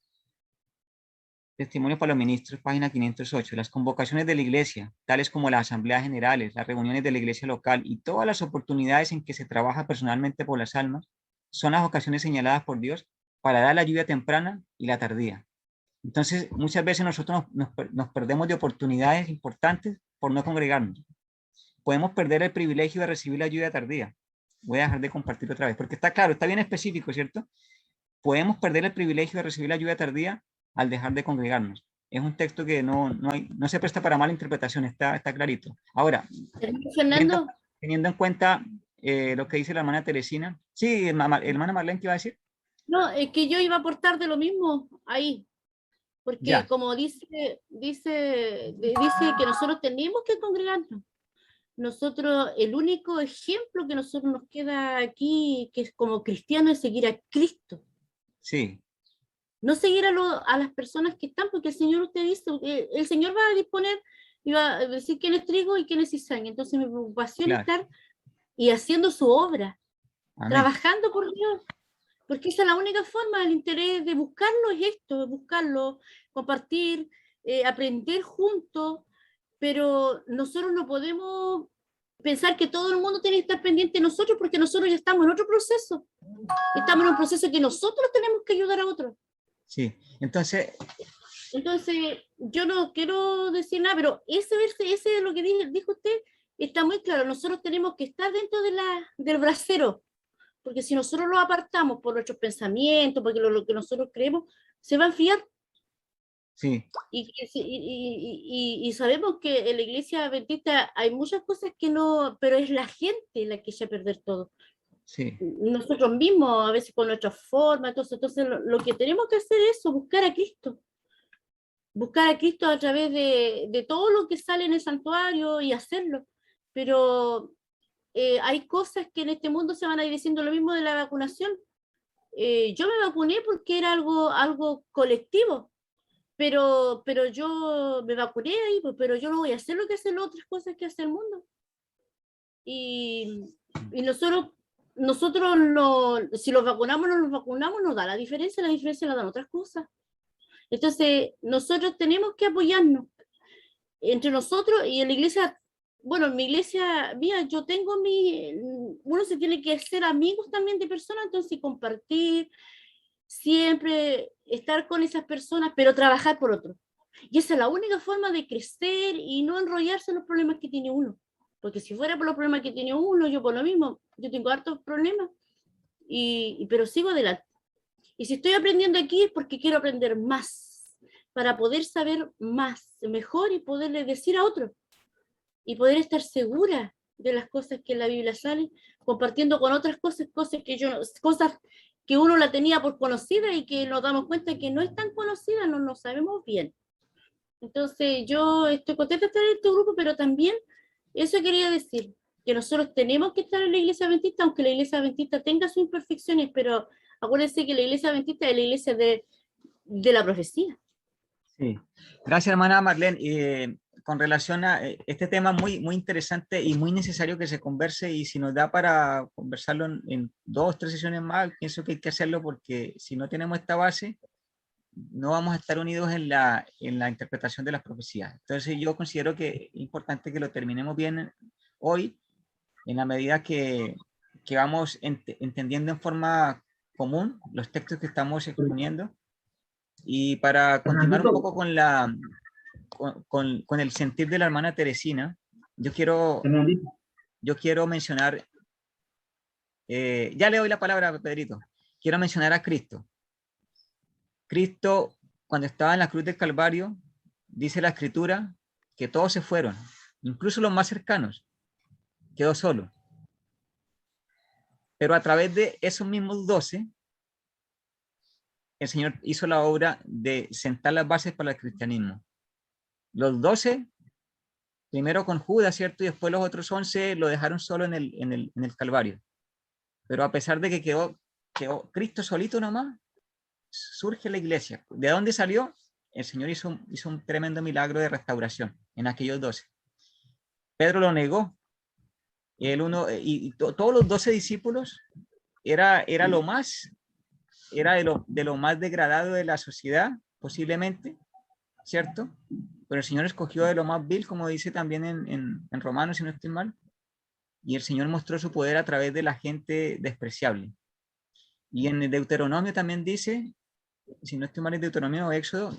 Testimonio para los ministros, página 508. Las convocaciones de la iglesia, tales como las asambleas generales, las reuniones de la iglesia local y todas las oportunidades en que se trabaja personalmente por las almas, son las ocasiones señaladas por Dios para dar la lluvia temprana y la tardía. Entonces, muchas veces nosotros nos perdemos de oportunidades importantes por no congregarnos. Podemos perder el privilegio de recibir la lluvia tardía. Voy a dejar de compartir otra vez, porque está claro, está bien específico, ¿cierto? Podemos perder el privilegio de recibir la lluvia tardía al dejar de congregarnos. Es un texto que no se presta para mala interpretación, está clarito. Ahora, Fernando, teniendo en cuenta lo que dice la hermana Teresina. Sí, hermana Marlene, ¿qué iba a decir? no, es que yo iba a aportar de lo mismo ahí, porque Ya. como dice que nosotros tenemos que congregarnos. Nosotros, el único ejemplo que nosotros nos queda aquí, que es como cristiano, es seguir a Cristo. Sí. No seguir a las personas que están, porque el Señor, usted dice, el Señor va a disponer y va a decir quién es trigo y quién es cizaña. Entonces mi preocupación es estar y haciendo su obra, trabajando por Dios, porque esa es la única forma. El interés de buscarlo es esto, buscarlo, compartir, aprender juntos, pero nosotros no podemos pensar que todo el mundo tiene que estar pendiente de nosotros, porque nosotros ya estamos en otro proceso, estamos en un proceso que nosotros tenemos que ayudar a otros. Sí, entonces yo no quiero decir nada, pero ese es lo que dijo usted, está muy claro. Nosotros tenemos que estar dentro del brasero, porque si nosotros lo apartamos por nuestros pensamientos, porque lo que nosotros creemos, se va a enfriar. Sí. Y sabemos que en la iglesia adventista hay muchas cosas que no, pero es la gente la que echa a perder todo. Sí. Nosotros mismos, a veces con nuestra forma, entonces lo que tenemos que hacer es buscar a Cristo. Buscar a Cristo a través de todo lo que sale en el santuario y hacerlo. Pero hay cosas que en este mundo se van a ir diciendo lo mismo de la vacunación. Yo me vacuné porque era algo colectivo, pero yo me vacuné ahí, pero yo no voy a hacer lo que hacen otras cosas que hace el mundo. Y nosotros no, si los vacunamos o no nos vacunamos, no da la diferencia la dan otras cosas. Entonces, nosotros tenemos que apoyarnos entre nosotros y en la iglesia. Bueno, en mi iglesia mía, uno se tiene que hacer amigos también de personas, entonces compartir, siempre estar con esas personas, pero trabajar por otro. Y esa es la única forma de crecer y no enrollarse en los problemas que tiene uno. Porque si fuera por los problemas que tiene uno, yo por lo mismo, yo tengo hartos problemas, pero sigo adelante. Y si estoy aprendiendo aquí es porque quiero aprender más. para poder saber más, mejor y poderle decir a otros y poder estar segura de las cosas que en la Biblia salen, compartiendo con otras cosas, cosas que uno la tenía por conocida y que nos damos cuenta que no es tan conocida, no lo sabemos bien. Entonces yo estoy contenta de estar en este grupo, pero también eso quería decir, que nosotros tenemos que estar en la iglesia adventista, aunque la iglesia adventista tenga sus imperfecciones, pero acuérdense que la iglesia adventista es la iglesia de la profecía. Sí. Gracias, hermana Marlene. Con relación a este tema muy, muy interesante y muy necesario que se converse, y si nos da para conversarlo en 2 o 3 sesiones más, pienso que hay que hacerlo, porque si no tenemos esta base, no vamos a estar unidos en la interpretación de las profecías. Entonces yo considero que es importante que lo terminemos bien hoy, en la medida que vamos entendiendo en forma común los textos que estamos exponiendo. Y para continuar un poco con el sentir de la hermana Teresina, yo quiero mencionar, ya le doy la palabra a Pedrito, quiero mencionar a Cristo. Cristo, cuando estaba en la cruz del Calvario, dice la Escritura que todos se fueron, incluso los más cercanos, quedó solo. Pero a través de esos mismos 12, el Señor hizo la obra de sentar las bases para el cristianismo. Los 12, primero con Judas, ¿cierto? Y después los otros 11 lo dejaron solo en el Calvario. Pero a pesar de que quedó Cristo solito nomás, surge la iglesia. ¿De dónde salió? El Señor hizo un tremendo milagro de restauración en aquellos 12. Pedro lo negó. Todos los 12 discípulos era de lo más degradado de la sociedad, posiblemente, ¿cierto? Pero el Señor escogió de lo más vil, como dice también en Romanos, si no estoy mal, y el Señor mostró su poder a través de la gente despreciable. Y en el Deuteronomio también dice, si no estoy mal, en Deuteronomio o Éxodo,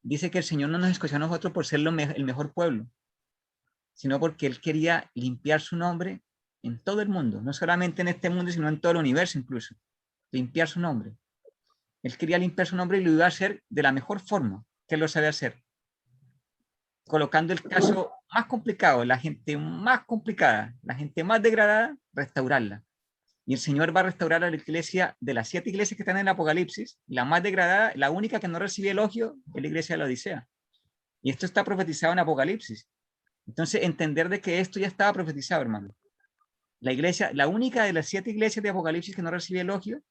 dice que el Señor no nos escogió a nosotros por ser el mejor pueblo, sino porque Él quería limpiar su nombre en todo el mundo, no solamente en este mundo, sino en todo el universo incluso, limpiar su nombre. Él quería limpiar su nombre y lo iba a hacer de la mejor forma que Él lo sabía hacer, colocando el caso más complicado, la gente más complicada, la gente más degradada, restaurarla. Y el Señor va a restaurar a la iglesia de las 7 iglesias que están en el Apocalipsis, la más degradada, la única que no recibe elogio, es la iglesia de la Odisea. Y esto está profetizado en Apocalipsis. Entonces, entender de que esto ya estaba profetizado, hermano. La iglesia, la única de las 7 iglesias de Apocalipsis que no recibe elogio,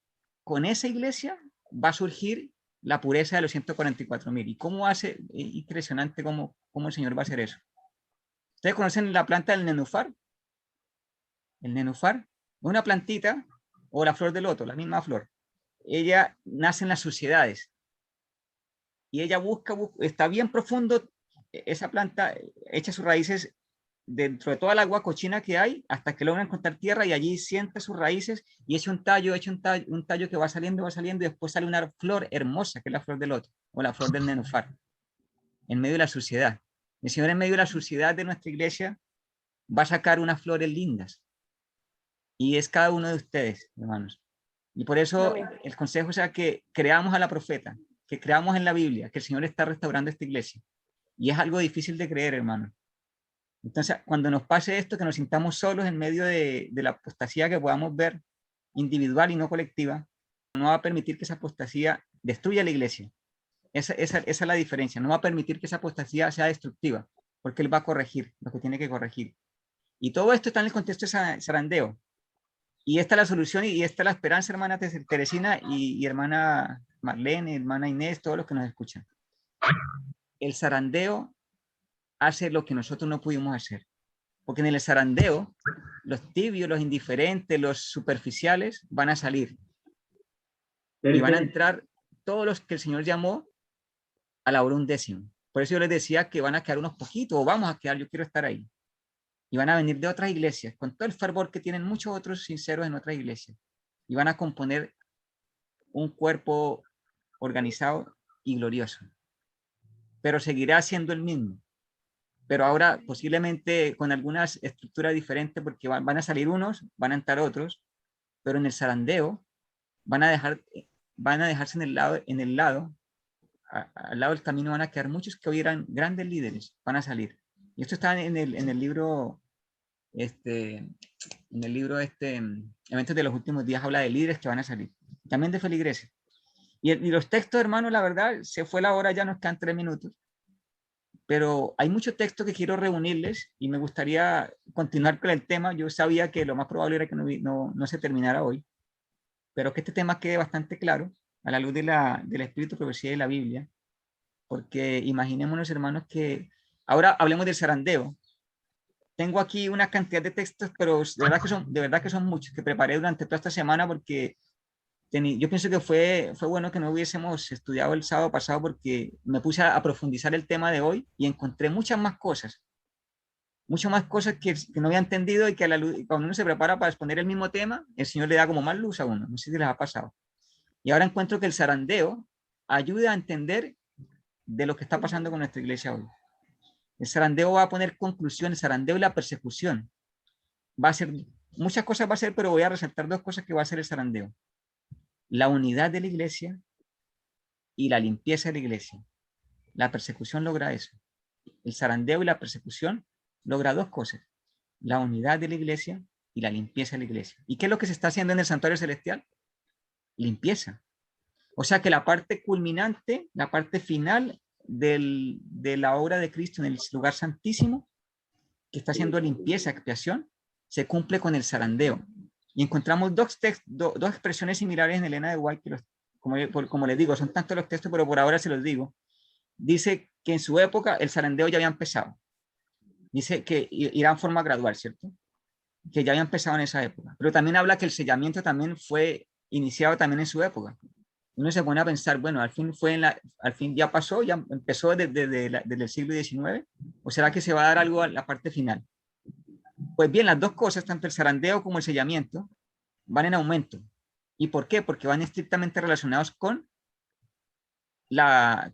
con esa iglesia va a surgir la pureza de los 144,000. ¿Y cómo hace? Impresionante cómo el Señor va a hacer eso. ¿Ustedes conocen la planta del nenúfar? El nenúfar es una plantita, o la flor de loto, la misma flor. Ella nace en las suciedades. Y ella está bien profundo, esa planta echa sus raíces dentro de toda la agua cochina que hay, hasta que logra encontrar tierra, y allí sienta sus raíces y echa un tallo que va saliendo, y después sale una flor hermosa, que es la flor del loto, o la flor del nenúfar, en medio de la suciedad. El Señor, en medio de la suciedad de nuestra iglesia, va a sacar unas flores lindas, y es cada uno de ustedes, hermanos. Y por eso el consejo es que creamos a la profeta, que creamos en la Biblia, que el Señor está restaurando esta iglesia. Y es algo difícil de creer, hermano. Entonces, cuando nos pase esto, que nos sintamos solos en medio de la apostasía que podamos ver, individual y no colectiva, no va a permitir que esa apostasía destruya la iglesia. Esa es la diferencia. No va a permitir que esa apostasía sea destructiva, porque Él va a corregir lo que tiene que corregir. Y todo esto está en el contexto de zarandeo. Y esta es la solución, y esta es la esperanza, hermana Teresina y hermana Marlene, hermana Inés, todos los que nos escuchan. El zarandeo hace lo que nosotros no pudimos hacer. Porque en el zarandeo, los tibios, los indiferentes, los superficiales van a salir. Y van a entrar todos los que el Señor llamó a la hora 11. Por eso yo les decía que van a quedar unos poquitos, o vamos a quedar, yo quiero estar ahí. Y van a venir de otras iglesias, con todo el fervor que tienen muchos otros sinceros en otras iglesias. Y van a componer un cuerpo organizado y glorioso. Pero seguirá siendo el mismo. Pero ahora posiblemente con algunas estructuras diferentes, porque van a salir unos, van a entrar otros, pero en el zarandeo van a dejarse en el lado al lado del camino van a quedar muchos que hoy eran grandes líderes, van a salir. Y esto está en el libro, Eventos de los Últimos Días, habla de líderes que van a salir. También de feligreses. Y los textos, hermanos, la verdad, se fue la hora, ya nos quedan 3 minutos. Pero hay muchos textos que quiero reunirles y me gustaría continuar con el tema. Yo sabía que lo más probable era que no se terminara hoy, pero que este tema quede bastante claro a la luz del Espíritu, profecía de la Biblia, porque imaginémonos, hermanos, que ahora hablemos del zarandeo. Tengo aquí una cantidad de textos, pero de verdad que son muchos, que preparé durante toda esta semana, porque yo pienso que fue bueno que no hubiésemos estudiado el sábado pasado, porque me puse a profundizar el tema de hoy y encontré muchas más cosas que no había entendido, y que a la luz, cuando uno se prepara para exponer el mismo tema, el Señor le da como más luz a uno. No sé si les ha pasado. Y ahora encuentro que el zarandeo ayuda a entender de lo que está pasando con nuestra iglesia hoy. El zarandeo va a poner conclusión, el zarandeo y la persecución. Va a ser, muchas cosas va a ser, pero voy a resaltar 2 cosas que va a ser el zarandeo. La unidad de la iglesia y la limpieza de la iglesia. La persecución logra eso. El zarandeo y la persecución logra 2 cosas. La unidad de la iglesia y la limpieza de la iglesia. ¿Y qué es lo que se está haciendo en el santuario celestial? Limpieza. O sea que la parte culminante, la parte final de la obra de Cristo en el lugar santísimo, que está haciendo limpieza, expiación, se cumple con el zarandeo. Y encontramos 2 expresiones similares en Elena de White, que como les digo, son tantos los textos, pero por ahora se los digo. Dice que en su época el zarandeo ya había empezado. Dice que irá en forma gradual, ¿cierto? Que ya había empezado en esa época. Pero también habla que el sellamiento también fue iniciado también en su época. Uno se pone a pensar, bueno, al fin ya pasó, ya empezó desde el siglo XIX, ¿o será que se va a dar algo a la parte final? Pues bien, las 2 cosas, tanto el zarandeo como el sellamiento, van en aumento. ¿Y por qué? Porque van estrictamente relacionados con la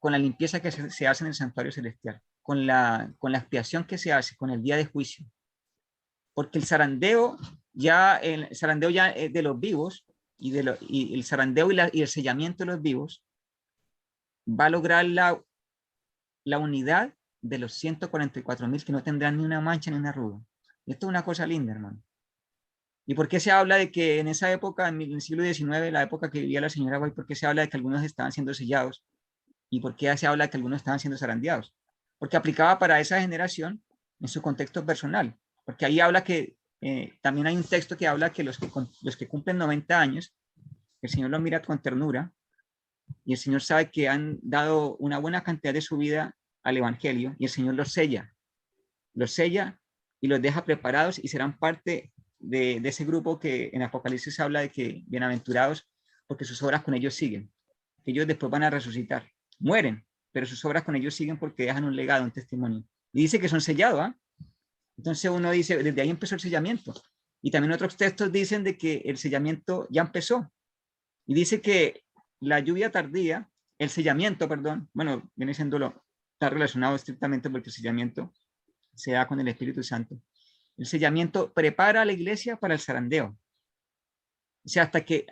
limpieza que se hace en el santuario celestial, con la expiación que se hace, con el día de juicio. Porque el zarandeo ya de los vivos, y el zarandeo y el sellamiento de los vivos va a lograr la unidad de los 144,000 que no tendrán ni una mancha ni una arruga. Esto es una cosa linda, hermano. ¿Y por qué se habla de que en esa época, en el siglo XIX, la época que vivía la señora White, por qué se habla de que algunos estaban siendo sellados? ¿Y por qué se habla de que algunos estaban siendo zarandeados? Porque aplicaba para esa generación en su contexto personal. Porque ahí habla que también hay un texto que habla que los que cumplen 90 años, el Señor los mira con ternura, y el Señor sabe que han dado una buena cantidad de su vida al Evangelio, y el Señor los sella y los deja preparados, y serán parte de ese grupo que en Apocalipsis habla de que bienaventurados, porque sus obras con ellos siguen, que ellos después van a resucitar, mueren, pero sus obras con ellos siguen porque dejan un legado, un testimonio. Y dice que son sellados, ¿ah? Entonces uno dice, desde ahí empezó el sellamiento. Y también otros textos dicen de que el sellamiento ya empezó. Y dice que la lluvia tardía, el sellamiento, perdón, bueno, viene siendo está relacionado estrictamente porque el sellamiento se da con el Espíritu Santo. El sellamiento prepara a la iglesia para el zarandeo. O sea, hasta que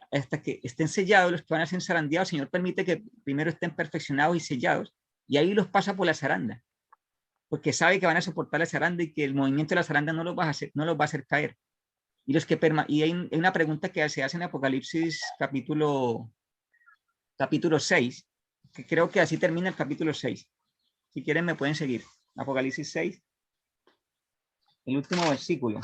estén sellados los que van a ser zarandeados, el Señor permite que primero estén perfeccionados y sellados, y ahí los pasa por la zaranda, porque sabe que van a soportar la zaranda y que el movimiento de la zaranda no los va a hacer caer. Y hay una pregunta que se hace en Apocalipsis capítulo 6, que creo que así termina el capítulo 6. Si quieren me pueden seguir. Apocalipsis 6, el último versículo.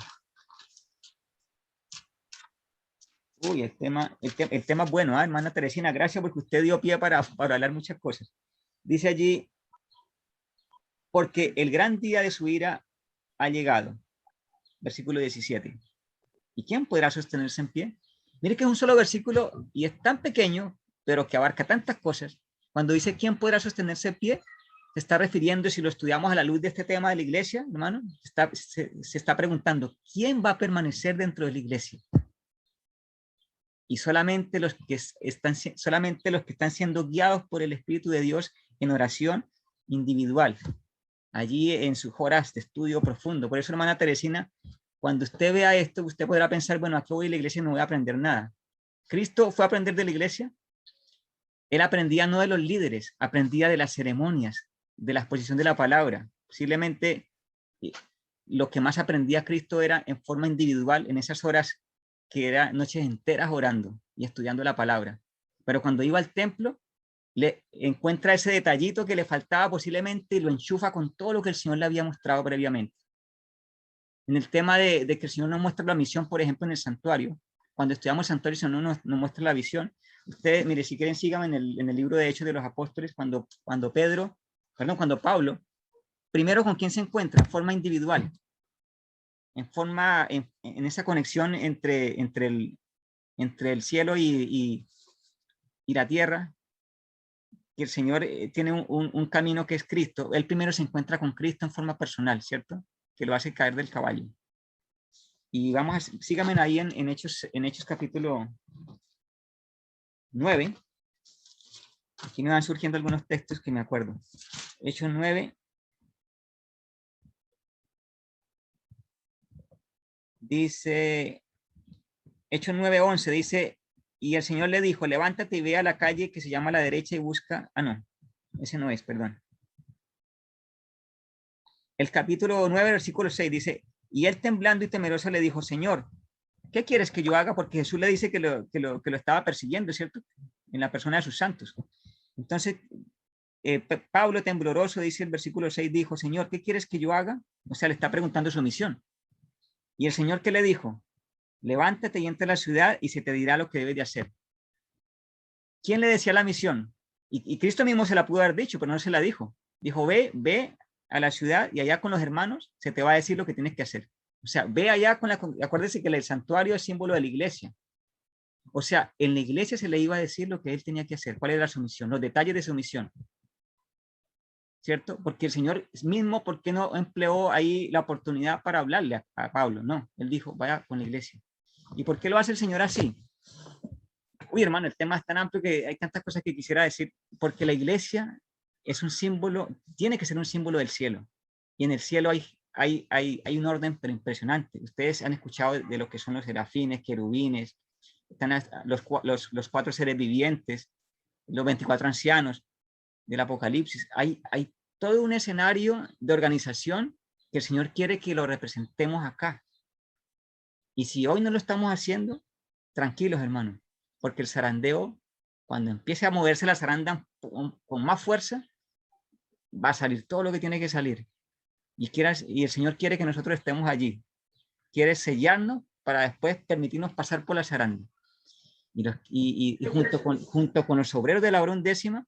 Uy, el tema es bueno, hermana Teresina, gracias porque usted dio pie para hablar muchas cosas. Dice allí, porque el gran día de su ira ha llegado. Versículo 17. ¿Y quién podrá sostenerse en pie? Mire que es un solo versículo y es tan pequeño, pero que abarca tantas cosas. Cuando dice quién podrá sostenerse en pie, se está refiriendo, si lo estudiamos a la luz de este tema de la iglesia, hermano, se está preguntando, ¿quién va a permanecer dentro de la iglesia? Y solamente los que están siendo guiados por el Espíritu de Dios en oración individual, allí en sus horas de estudio profundo. Por eso, hermana Teresina, cuando usted vea esto, usted podrá pensar, bueno, aquí voy a la iglesia y no voy a aprender nada. ¿Cristo fue a aprender de la iglesia? Él aprendía no de los líderes, aprendía de las ceremonias, de la exposición de la palabra. Posiblemente lo que más aprendía Cristo era en forma individual, en esas horas que eran noches enteras orando y estudiando la palabra. Pero cuando iba al templo, le encuentra ese detallito que le faltaba posiblemente y lo enchufa con todo lo que el Señor le había mostrado previamente. En el tema de que el Señor nos muestra la misión, por ejemplo, en el santuario, cuando estudiamos el santuario, el Señor nos muestra la visión. Ustedes, mire, si quieren, síganme en el libro de Hechos de los Apóstoles, cuando Pablo, primero con quién se encuentra, en forma individual, en esa conexión entre el cielo y la tierra, que el Señor tiene un camino que es Cristo. Él primero se encuentra con Cristo en forma personal, ¿cierto? Que lo hace caer del caballo. Y síganme ahí en Hechos capítulo 9. Aquí me van surgiendo algunos textos que me acuerdo. Hechos 9. Dice, Hechos 9:11, dice, y el Señor le dijo, levántate y ve a la calle que se llama a la derecha y busca, no, ese no es, perdón. El capítulo 9, versículo 6 dice, y él temblando y temeroso le dijo, Señor, ¿qué quieres que yo haga? Porque Jesús le dice que lo estaba persiguiendo, ¿cierto? En la persona de sus santos. Entonces, Pablo tembloroso, dice el versículo 6, dijo, Señor, ¿qué quieres que yo haga? O sea, le está preguntando su misión. Y el Señor, ¿qué le dijo? Levántate y entra a la ciudad y se te dirá lo que debes de hacer. ¿Quién le decía la misión? Y Cristo mismo se la pudo haber dicho, pero no se la dijo. Dijo, ve a la ciudad y allá con los hermanos se te va a decir lo que tienes que hacer. O sea, ve allá acuérdese que el santuario es símbolo de la iglesia. O sea, en la iglesia se le iba a decir lo que él tenía que hacer, cuál era su misión, los detalles de su misión. ¿Cierto? Porque el Señor mismo, ¿por qué no empleó ahí la oportunidad para hablarle a Pablo? No, él dijo, vaya con la iglesia. ¿Y por qué lo hace el Señor así? Uy, hermano, el tema es tan amplio que hay tantas cosas que quisiera decir, porque la iglesia es un símbolo, tiene que ser un símbolo del cielo. Y en el cielo hay un orden pero impresionante. Ustedes han escuchado de lo que son los serafines, querubines, están los 4 seres vivientes, los 24 ancianos del Apocalipsis. Hay todo un escenario de organización que el Señor quiere que lo representemos acá. Y si hoy no lo estamos haciendo, tranquilos, hermanos, porque el zarandeo, cuando empiece a moverse la zaranda con más fuerza, va a salir todo lo que tiene que salir. Y el Señor quiere que nosotros estemos allí. Quiere sellarnos para después permitirnos pasar por la zaranda. Y junto con los obreros de la hora undécima,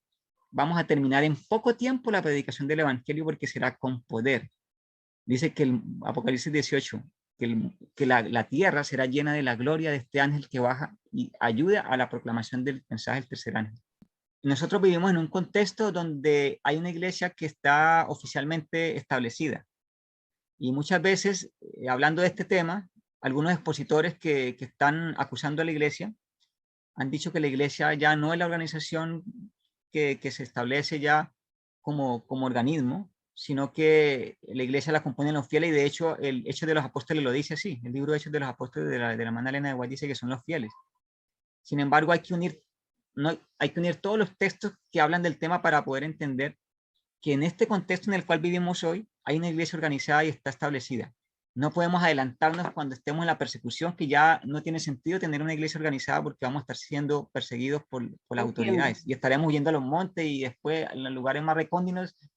vamos a terminar en poco tiempo la predicación del Evangelio porque será con poder. Dice que el Apocalipsis 18, que la tierra será llena de la gloria de este ángel que baja y ayuda a la proclamación del mensaje del tercer ángel. Nosotros vivimos en un contexto donde hay una iglesia que está oficialmente establecida. Y muchas veces, hablando de este tema, algunos expositores que están acusando a la iglesia han dicho que la iglesia ya no es la organización que se establece ya como organismo, sino que la iglesia la componen los fieles, y de hecho el Hechos de los Apóstoles lo dice así, el libro de Hechos de los Apóstoles de la hermana Elena de White dice que son los fieles. Sin embargo, hay que unir todos los textos que hablan del tema para poder entender que en este contexto en el cual vivimos hoy, hay una iglesia organizada y está establecida. No podemos adelantarnos cuando estemos en la persecución, que ya no tiene sentido tener una iglesia organizada porque vamos a estar siendo perseguidos por las autoridades y estaremos huyendo a los montes y después en los lugares más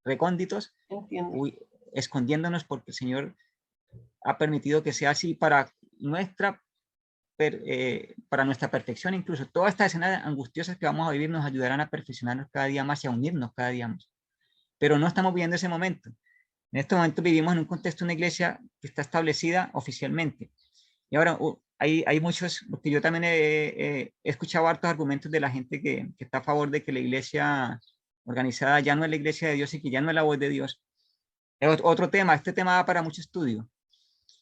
recónditos, escondiéndonos porque el Señor ha permitido que sea así para nuestra perfección. Incluso todas estas escenas angustiosas que vamos a vivir nos ayudarán a perfeccionarnos cada día más y a unirnos cada día más. Pero no estamos viviendo ese momento. En este momento vivimos en un contexto de una iglesia que está establecida oficialmente. Y ahora hay muchos, porque yo también he escuchado hartos argumentos de la gente que está a favor de que la iglesia organizada ya no es la iglesia de Dios y que ya no es la voz de Dios. Es otro tema, este tema va para mucho estudio.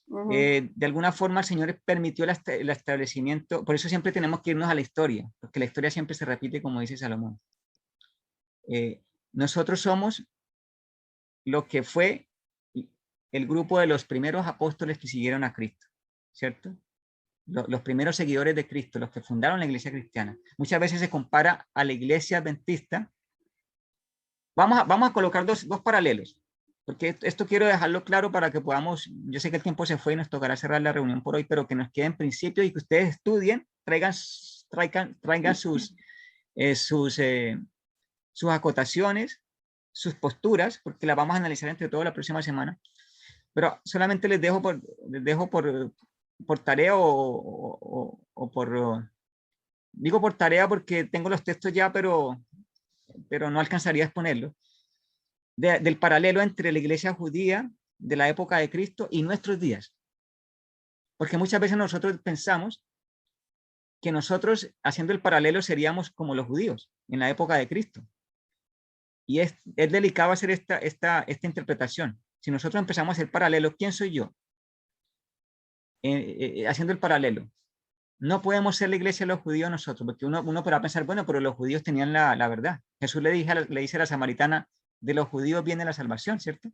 De alguna forma el Señor permitió el establecimiento, por eso siempre tenemos que irnos a la historia, porque la historia siempre se repite, como dice Salomón. Nosotros somos lo que fue el grupo de los primeros apóstoles que siguieron a Cristo, ¿cierto? los primeros seguidores de Cristo, los que fundaron la iglesia cristiana. Muchas veces se compara a la iglesia adventista. Vamos a colocar dos paralelos, porque esto quiero dejarlo claro para que podamos, yo sé que el tiempo se fue y nos tocará cerrar la reunión por hoy, pero que nos queden principios y que ustedes estudien, traigan sus acotaciones, sus posturas, porque las vamos a analizar entre todos la próxima semana. Pero solamente les dejo por tarea digo por tarea porque tengo los textos ya, pero no alcanzaría a exponerlo, del paralelo entre la iglesia judía de la época de Cristo y nuestros días. Porque muchas veces nosotros pensamos que nosotros, haciendo el paralelo, seríamos como los judíos en la época de Cristo. Y es delicado hacer esta interpretación. Si nosotros empezamos a hacer paralelo, ¿quién soy yo? Haciendo el paralelo. No podemos ser la iglesia de los judíos nosotros, porque uno podrá pensar, bueno, pero los judíos tenían la verdad. Jesús le dice a la samaritana, de los judíos viene la salvación, ¿cierto?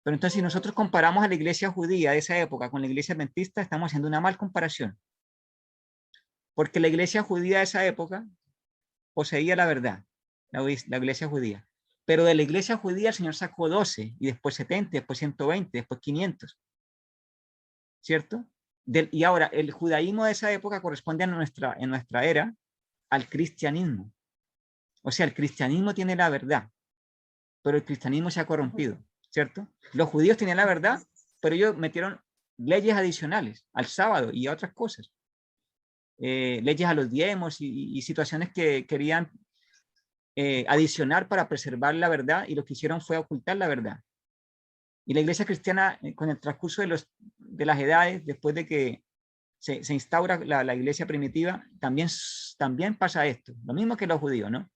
Pero entonces, si nosotros comparamos a la iglesia judía de esa época con la iglesia adventista, estamos haciendo una mal comparación. Porque la iglesia judía de esa época poseía la verdad, la iglesia judía. Pero de la iglesia judía el Señor sacó 12, y después 70, después 120, después 500. ¿Cierto? Y ahora, el judaísmo de esa época corresponde en nuestra era al cristianismo. O sea, el cristianismo tiene la verdad, pero el cristianismo se ha corrompido, ¿cierto? Los judíos tenían la verdad, pero ellos metieron leyes adicionales al sábado y a otras cosas. Leyes a los diezmos y situaciones que querían adicionar para preservar la verdad, y lo que hicieron fue ocultar la verdad. Y la iglesia cristiana, con el transcurso de las edades, después de que se instaura la iglesia primitiva, también pasa esto, lo mismo que los judíos, ¿no?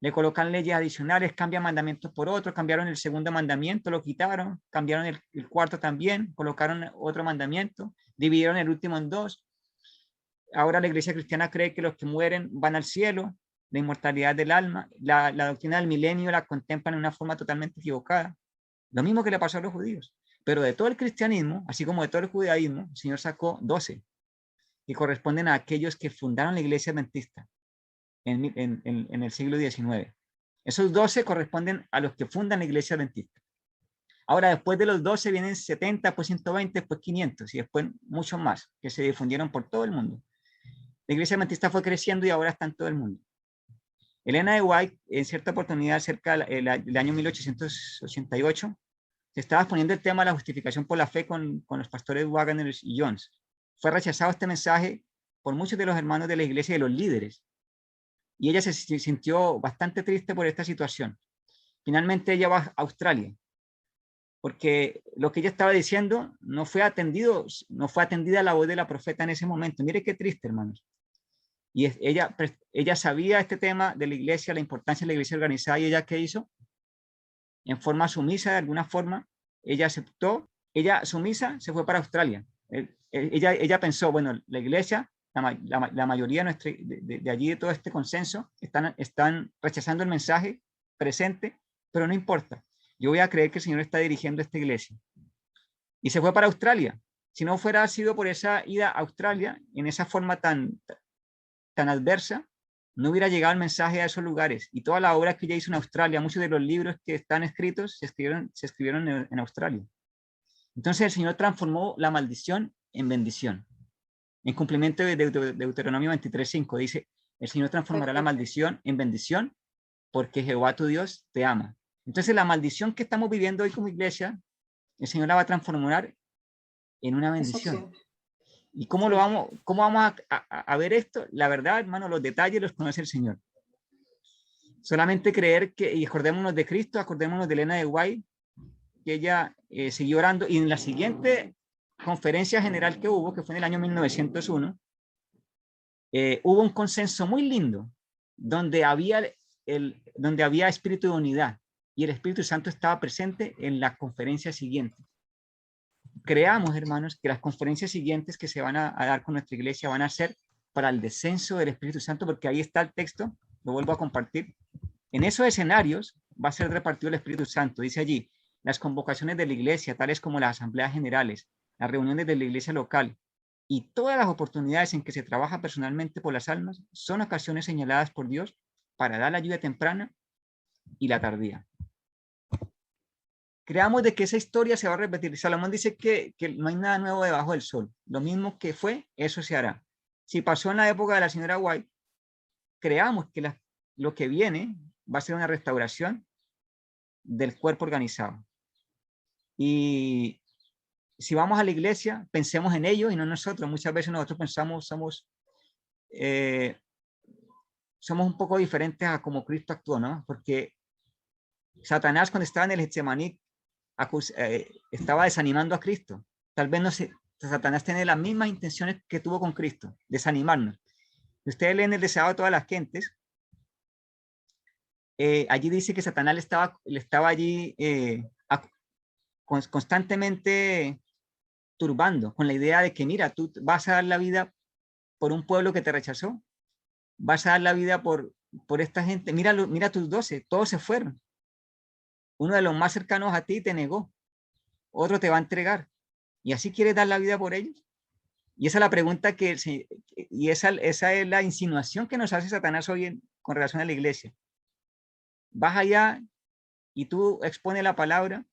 Le colocan leyes adicionales, cambian mandamientos por otros, cambiaron el segundo mandamiento, lo quitaron, cambiaron el cuarto también, colocaron otro mandamiento, dividieron el último en 2. Ahora la iglesia cristiana cree que los que mueren van al cielo, la inmortalidad del alma, la doctrina del milenio la contemplan de una forma totalmente equivocada. Lo mismo que le pasó a los judíos. Pero de todo el cristianismo, así como de todo el judaísmo, el Señor sacó 12, que corresponden a aquellos que fundaron la iglesia adventista en el siglo XIX. Esos 12 corresponden a los que fundan la iglesia adventista. Ahora, después de los 12 vienen 70, después 120, después 500 y después muchos más que se difundieron por todo el mundo. La iglesia adventista fue creciendo y ahora está en todo el mundo. Elena de White, en cierta oportunidad, cerca del año 1888, se estaba exponiendo el tema de la justificación por la fe con los pastores Wagner y Jones. Fue rechazado este mensaje por muchos de los hermanos de la iglesia y de los líderes. Y ella se sintió bastante triste por esta situación. Finalmente ella va a Australia, porque lo que ella estaba diciendo no fue atendida la voz de la profeta en ese momento. Mire qué triste, hermanos. Y ella sabía este tema de la iglesia, la importancia de la iglesia organizada, y ella, ¿qué hizo? En forma sumisa, de alguna forma, ella aceptó, ella sumisa se fue para Australia. Ella pensó, bueno, la iglesia, la mayoría de allí, de todo este consenso, están rechazando el mensaje presente, pero no importa. Yo voy a creer que el Señor está dirigiendo esta iglesia. Y se fue para Australia. Si no fuera sido por esa ida a Australia, en esa forma tan adversa, no hubiera llegado el mensaje a esos lugares. Y toda la obra que ella hizo en Australia, muchos de los libros que están escritos, se escribieron en Australia. Entonces el Señor transformó la maldición en bendición. En cumplimiento de Deuteronomio 23:5 dice, el Señor transformará la maldición en bendición porque Jehová tu Dios te ama. Entonces la maldición que estamos viviendo hoy como iglesia, el Señor la va a transformar en una bendición. ¿Y cómo vamos a ver esto? La verdad, hermano, los detalles los conoce el Señor. Solamente creer y acordémonos de Cristo, acordémonos de Elena de White, que ella siguió orando, y en la siguiente conferencia general que hubo, que fue en el año 1901, hubo un consenso muy lindo, donde había espíritu de unidad, y el Espíritu Santo estaba presente en la conferencia siguiente. Creamos, hermanos, que las conferencias siguientes que se van a dar con nuestra iglesia van a ser para el descenso del Espíritu Santo, porque ahí está el texto, lo vuelvo a compartir. En esos escenarios va a ser repartido el Espíritu Santo. Dice allí, las convocaciones de la iglesia, tales como las asambleas generales, las reuniones de la iglesia local, Y todas las oportunidades en que se trabaja personalmente por las almas son ocasiones señaladas por Dios para dar la ayuda temprana y la tardía. Creamos de que esa historia se va a repetir. Salomón dice que no hay nada nuevo debajo del sol. Lo mismo que fue, eso se hará. Si pasó en la época de la señora White, creamos que lo que viene va a ser una restauración del cuerpo organizado. Y si vamos a la iglesia, pensemos en ellos y no en nosotros. Muchas veces nosotros pensamos, somos un poco diferentes a como Cristo actuó, ¿no? Porque Satanás, cuando estaba en el Getsemaní, estaba desanimando a Cristo. Tal vez no sé, Satanás tiene las mismas intenciones que tuvo con Cristo, desanimarnos. Ustedes leen el deseado de todas las gentes. Allí dice que Satanás le estaba allí constantemente turbando con la idea de que, mira, tú vas a dar la vida por un pueblo que te rechazó, vas a dar la vida por esta gente, mira tus 12, todos se fueron. Uno de los más cercanos a ti te negó, otro te va a entregar, y así quieres dar la vida por ellos. Y esa es la pregunta y esa es la insinuación que nos hace Satanás hoy con relación a la iglesia. Vas allá y tú expones la palabra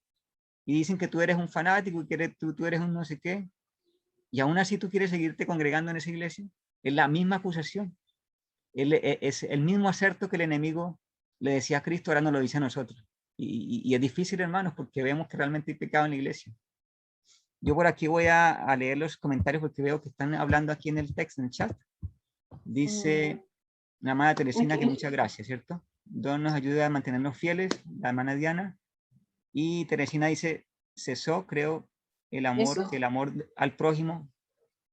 y dicen que tú eres un fanático y que tú eres un no sé qué, y aún así tú quieres seguirte congregando en esa iglesia. Es la misma acusación. Es el mismo acerto que el enemigo le decía a Cristo, ahora nos lo dice a nosotros. Y es difícil, hermanos, porque vemos que realmente hay pecado en la iglesia. Yo por aquí voy a leer los comentarios porque veo que están hablando aquí en el texto, en el chat. Dice la hermana Teresina que muchas gracias, ¿cierto? Dios nos ayuda a mantenernos fieles, la hermana Diana. Y Teresina dice, cesó, creo, el amor al prójimo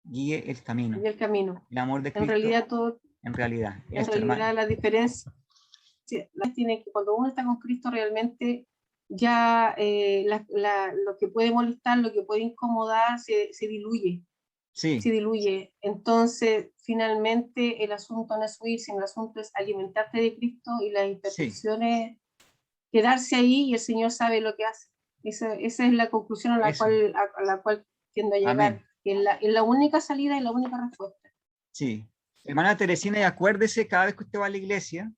guíe el camino. Y el camino. El amor de Cristo. En realidad todo. En realidad. En realidad la diferencia tiene que cuando uno está con Cristo realmente ya lo que puede molestar, lo que puede incomodar se diluye. Sí. Se diluye. Entonces, finalmente el asunto no es huir, sino el asunto es alimentarte de Cristo y las imperfecciones, sí, quedarse ahí y el Señor sabe lo que hace. Esa es la conclusión a la cual tiendo a llegar. Es la única salida y la única respuesta. Sí. Hermana Teresina, y acuérdese cada vez que usted va a la iglesia,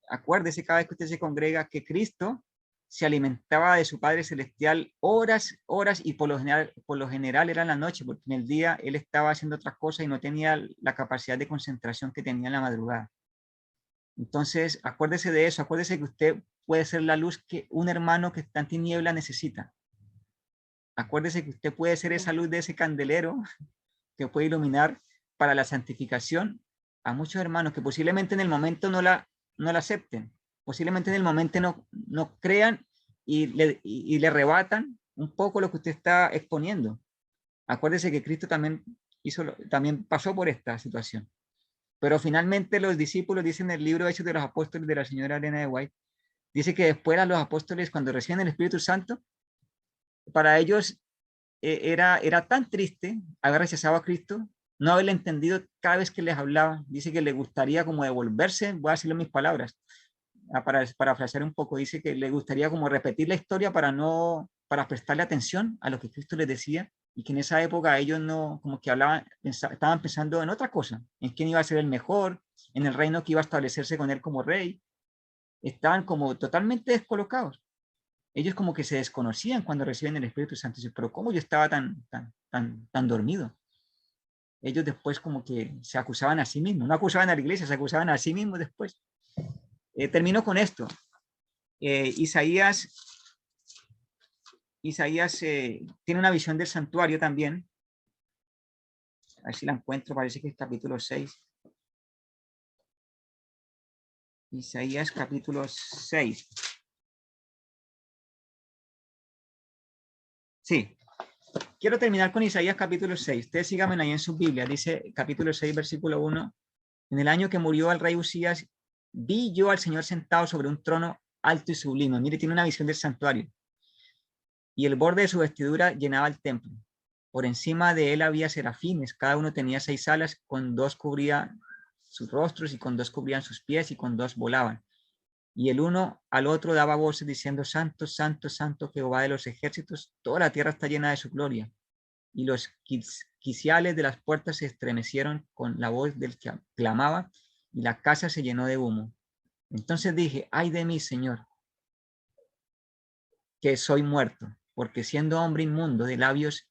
acuérdese cada vez que usted se congrega que Cristo se alimentaba de su Padre Celestial horas y por lo general era en la noche, porque en el día él estaba haciendo otras cosas y no tenía la capacidad de concentración que tenía en la madrugada. Entonces, acuérdese de eso, acuérdese que usted puede ser la luz que un hermano que está en tiniebla necesita. Acuérdese que usted puede ser esa luz de ese candelero que puede iluminar para la santificación a muchos hermanos que posiblemente en el momento no la acepten, posiblemente en el momento no crean y le rebatan un poco lo que usted está exponiendo. Acuérdese que Cristo también pasó por esta situación. Pero finalmente los discípulos, dicen en el libro Hechos de los Apóstoles de la señora Elena de White, dice que después a los apóstoles, cuando reciben el Espíritu Santo, para ellos era tan triste haber rechazado a Cristo, no haberle entendido cada vez que les hablaba. Dice que le gustaría como devolverse, voy a decirlo en mis palabras, para parafrasear un poco, dice que le gustaría como repetir la historia para prestarle atención a lo que Cristo les decía, y que en esa época ellos no, como que estaban pensando en otra cosa, en quién iba a ser el mejor, en el reino que iba a establecerse con él como rey. Estaban como totalmente descolocados. Ellos como que se desconocían cuando reciben el Espíritu Santo. Pero ¿cómo yo estaba tan dormido? Ellos después como que se acusaban a sí mismos. No acusaban a la iglesia, se acusaban a sí mismos después. Termino con esto. Isaías tiene una visión del santuario también. A ver si la encuentro, parece que es capítulo 6. Isaías capítulo 6. Sí. Quiero terminar con Isaías capítulo 6. Ustedes síganme ahí en su Biblia. Dice capítulo 6, versículo 1. En el año que murió el rey Usías, vi yo al Señor sentado sobre un trono alto y sublime. Mire, tiene una visión del santuario. Y el borde de su vestidura llenaba el templo. Por encima de él había serafines. Cada uno tenía 6 alas, con 2 cubría sus rostros y con 2 cubrían sus pies y con 2 volaban. Y el uno al otro daba voces diciendo: Santo, santo, santo Jehová de los ejércitos, toda la tierra está llena de su gloria. y los quiciales de las puertas se estremecieron con la voz del que clamaba, y la casa se llenó de humo. Entonces dije, ay de mí, Señor, que soy muerto, porque siendo hombre inmundo de labios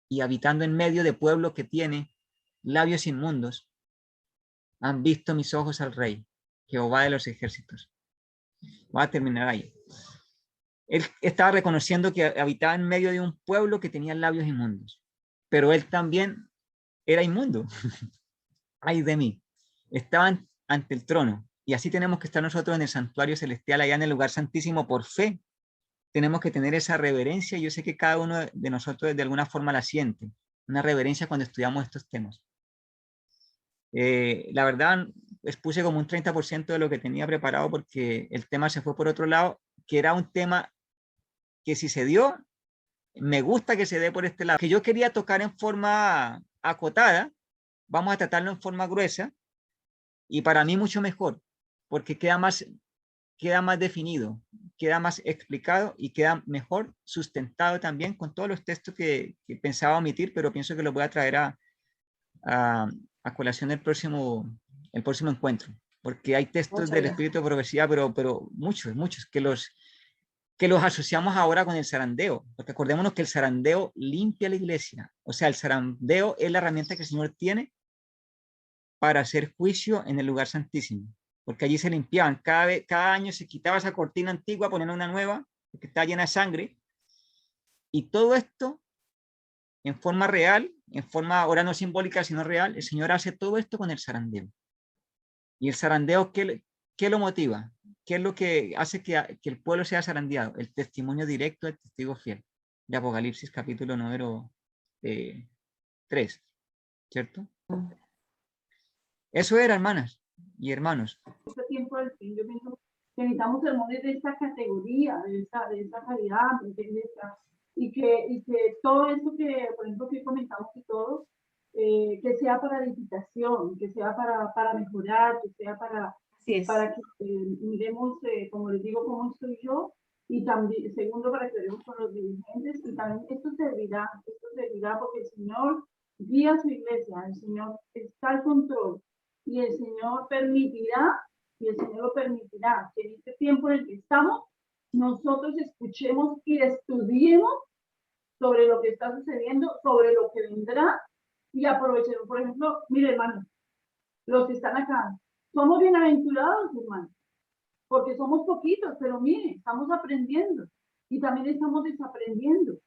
y habitando en medio de pueblo que tiene labios inmundos, han visto mis ojos al Rey, Jehová de los ejércitos. Voy a terminar ahí. Él estaba reconociendo que habitaba en medio de un pueblo que tenía labios inmundos, pero él también era inmundo. Ay de mí. Estaban ante el trono, y así tenemos que estar nosotros en el santuario celestial, allá en el lugar santísimo, por fe. Tenemos que tener esa reverencia. Yo sé que cada uno de nosotros de alguna forma la siente, una reverencia cuando estudiamos estos temas. La verdad, expuse como un 30% de lo que tenía preparado porque el tema se fue por otro lado, que era un tema que si se dio, me gusta que se dé por este lado, que yo quería tocar en forma acotada. Vamos a tratarlo en forma gruesa, y para mí mucho mejor, porque queda más definido, queda más explicado y queda mejor sustentado también con todos los textos que pensaba omitir, pero pienso que los voy a traer a colación el próximo encuentro, porque hay textos Muchas del gracias. Espíritu de Profecía, pero muchos que los asociamos ahora con el zarandeo, porque acordémonos que el zarandeo limpia la iglesia. O sea, el zarandeo es la herramienta que el Señor tiene para hacer juicio en el lugar santísimo, porque allí se limpiaban, cada año se quitaba esa cortina antigua, ponían una nueva, que está llena de sangre, y todo esto en forma real, en forma ahora no simbólica, sino real. El Señor hace todo esto con el zarandeo. Y el zarandeo, ¿qué lo motiva? ¿Qué es lo que hace que el pueblo sea zarandeado? El testimonio directo del testigo fiel, de Apocalipsis capítulo número 3, ¿cierto? Eso era, hermanas y hermanos. Este tiempo del fin, yo pienso que necesitamos sermones de esta categoría, de esta calidad, ¿me entiendes? Y que todo esto que, por ejemplo, que comentamos y todo, que sea para edificación, que sea para mejorar, que sea para que miremos, como les digo, cómo estoy yo, y también, segundo, para que veamos con los dirigentes, y también esto servirá porque el Señor guía a su iglesia, el Señor está al control, y el Señor permitirá, que en este tiempo en el que estamos, nosotros escuchemos y estudiemos sobre lo que está sucediendo, sobre lo que vendrá, y aprovechemos. Por ejemplo, mire, hermano, los que están acá, somos bienaventurados, hermano, porque somos poquitos, pero mire, estamos aprendiendo y también estamos desaprendiendo.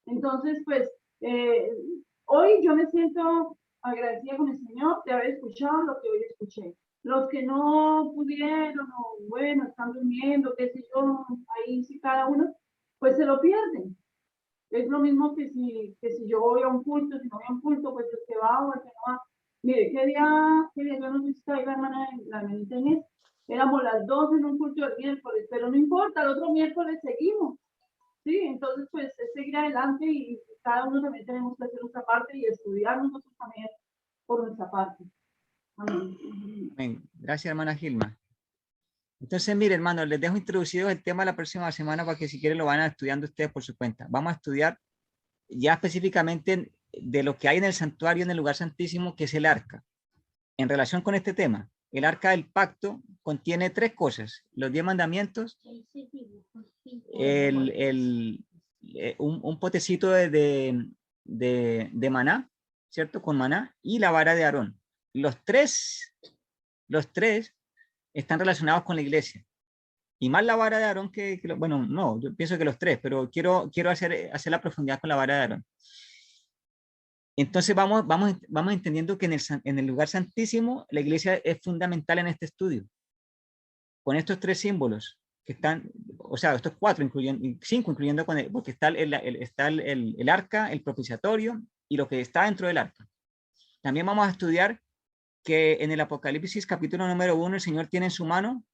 Entonces, pues, hoy yo me siento agradecida con el Señor de haber escuchado lo que hoy escuché. Los que no pudieron, o bueno, están durmiendo, qué sé yo, ahí sí cada uno, pues se lo pierden. Es lo mismo que si yo voy a un culto, si no voy a un culto, pues el que va o el que no va. Mire, ¿qué día yo no sé si está ahí la hermanita Inés? Éramos las 2 en un culto del miércoles, pero no importa, el otro miércoles seguimos. Sí, entonces pues es seguir adelante y cada uno también tenemos que hacer nuestra parte y estudiar nosotros también por nuestra parte. Amén. Amén. Gracias, hermana Gilma. Entonces, mire, hermano, les dejo introducido el tema la próxima semana para que si quieren lo van estudiando ustedes por su cuenta. Vamos a estudiar ya específicamente de lo que hay en el santuario, en el lugar santísimo, que es el arca. En relación con este tema, el arca del pacto contiene 3 cosas: los 10 mandamientos, un potecito de maná, ¿cierto? Con maná, y la vara de Aarón. Los tres están relacionados con la iglesia. Y más la vara de Aarón bueno, no, yo pienso que los 3, pero quiero hacer la profundidad con la vara de Aarón. Entonces vamos entendiendo que en el lugar santísimo la iglesia es fundamental en este estudio. Con estos 3 símbolos que están, o sea, estos 4, 5 incluyendo porque está el arca, el propiciatorio y lo que está dentro del arca. También vamos a estudiar que en el Apocalipsis capítulo número 1 el Señor tiene en su mano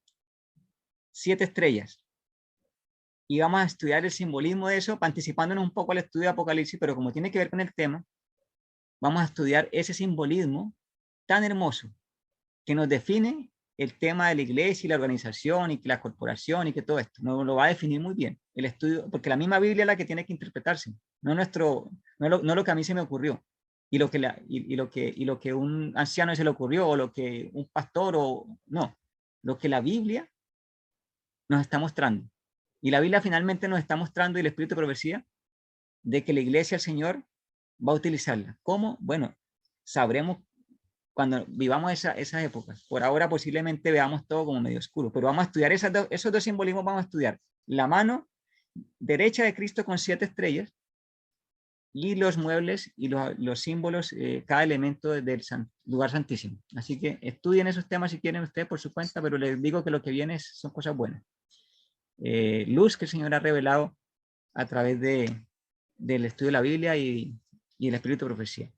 7 estrellas. Y vamos a estudiar el simbolismo de eso, anticipándonos un poco al estudio de Apocalipsis, pero como tiene que ver con el tema, vamos a estudiar ese simbolismo tan hermoso que nos define el tema de la iglesia y la organización y que la corporación y que todo esto. Nos lo va a definir muy bien el estudio, porque la misma Biblia es la que tiene que interpretarse. no lo que a mí se me ocurrió, y lo que un anciano se le ocurrió, o lo que un pastor, no, lo que la Biblia nos está mostrando. Y la Biblia finalmente nos está mostrando, y el Espíritu de profecía, de que la iglesia, el Señor, va a utilizarla. ¿Cómo? Bueno, sabremos cuando vivamos esas épocas. Por ahora posiblemente veamos todo como medio oscuro, pero vamos a estudiar esos dos simbolismos. Vamos a estudiar la mano derecha de Cristo con 7 estrellas, y los muebles y los símbolos, cada elemento del lugar santísimo. Así que estudien esos temas si quieren ustedes por su cuenta, pero les digo que lo que viene son cosas buenas. Luz que el Señor ha revelado a través del estudio de la Biblia y el Espíritu de profecía.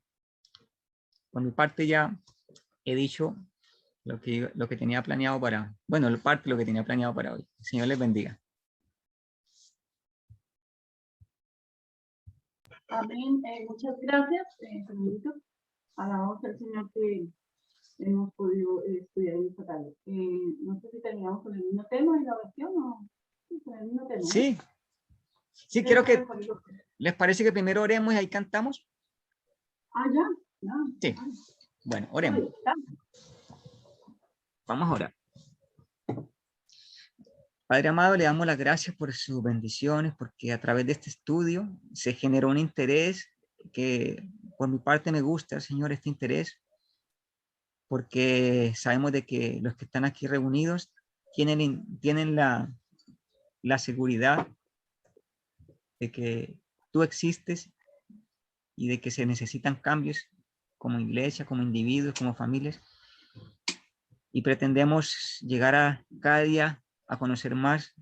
Por mi parte ya he dicho lo que tenía planeado para, bueno, lo que tenía planeado para hoy. El Señor les bendiga. Amén. Muchas gracias, señorito. Alabamos al Señor que hemos podido estudiar esta tarde. No sé si terminamos con el mismo tema y la oración o con el mismo tema. Sí, sí, quiero que les parece que primero oremos y ahí cantamos. Ya. Sí, bueno, oremos. Vamos a orar. Padre amado, le damos las gracias por sus bendiciones, porque a través de este estudio se generó un interés que por mi parte me gusta, Señor, este interés, porque sabemos de que los que están aquí reunidos tienen la seguridad de que tú existes y de que se necesitan cambios como iglesia, como individuos, como familias, y pretendemos llegar a cada día a conocer más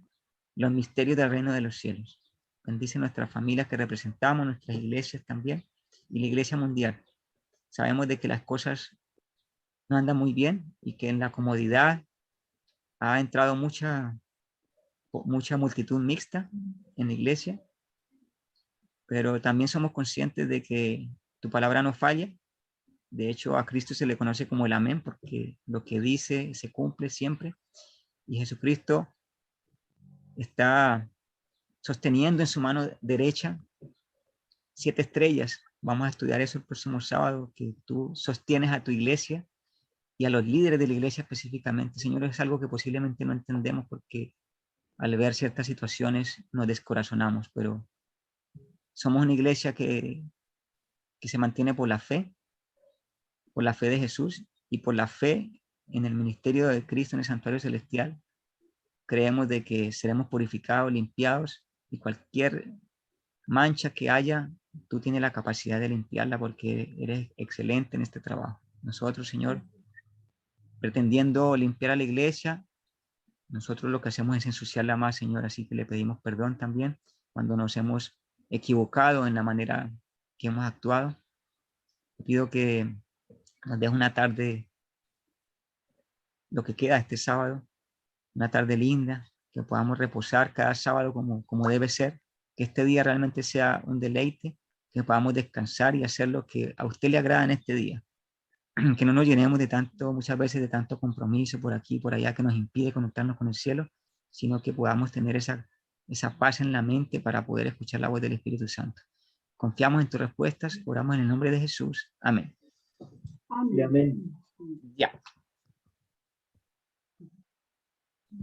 los misterios del reino de los cielos. Bendice nuestras familias que representamos, nuestras iglesias también, y la iglesia mundial. Sabemos de que las cosas no andan muy bien y que en la comodidad ha entrado mucha multitud mixta en la iglesia, pero también somos conscientes de que tu palabra no falla. De hecho, a Cristo se le conoce como el amén, porque lo que dice se cumple siempre, y Jesucristo está sosteniendo en su mano derecha 7 estrellas. Vamos a estudiar eso el próximo sábado, que tú sostienes a tu iglesia y a los líderes de la iglesia específicamente. Señor, es algo que posiblemente no entendemos, porque al ver ciertas situaciones nos descorazonamos, pero somos una iglesia que se mantiene por la fe de Jesús y por la fe en el ministerio de Cristo en el santuario celestial. Creemos de que seremos purificados, limpiados, y cualquier mancha que haya, tú tienes la capacidad de limpiarla, porque eres excelente en este trabajo. Nosotros, Señor, pretendiendo limpiar a la iglesia, nosotros lo que hacemos es ensuciarla más, Señor, así que le pedimos perdón también cuando nos hemos equivocado en la manera que hemos actuado. Te pido que nos des una tarde, lo que queda este sábado, una tarde linda, que podamos reposar cada sábado como debe ser, que este día realmente sea un deleite, que podamos descansar y hacer lo que a usted le agrada en este día. Que no nos llenemos muchas veces de tanto compromiso por aquí y por allá que nos impide conectarnos con el cielo, sino que podamos tener esa paz en la mente para poder escuchar la voz del Espíritu Santo. Confiamos en tus respuestas, oramos en el nombre de Jesús. Amén. Amén. Ya.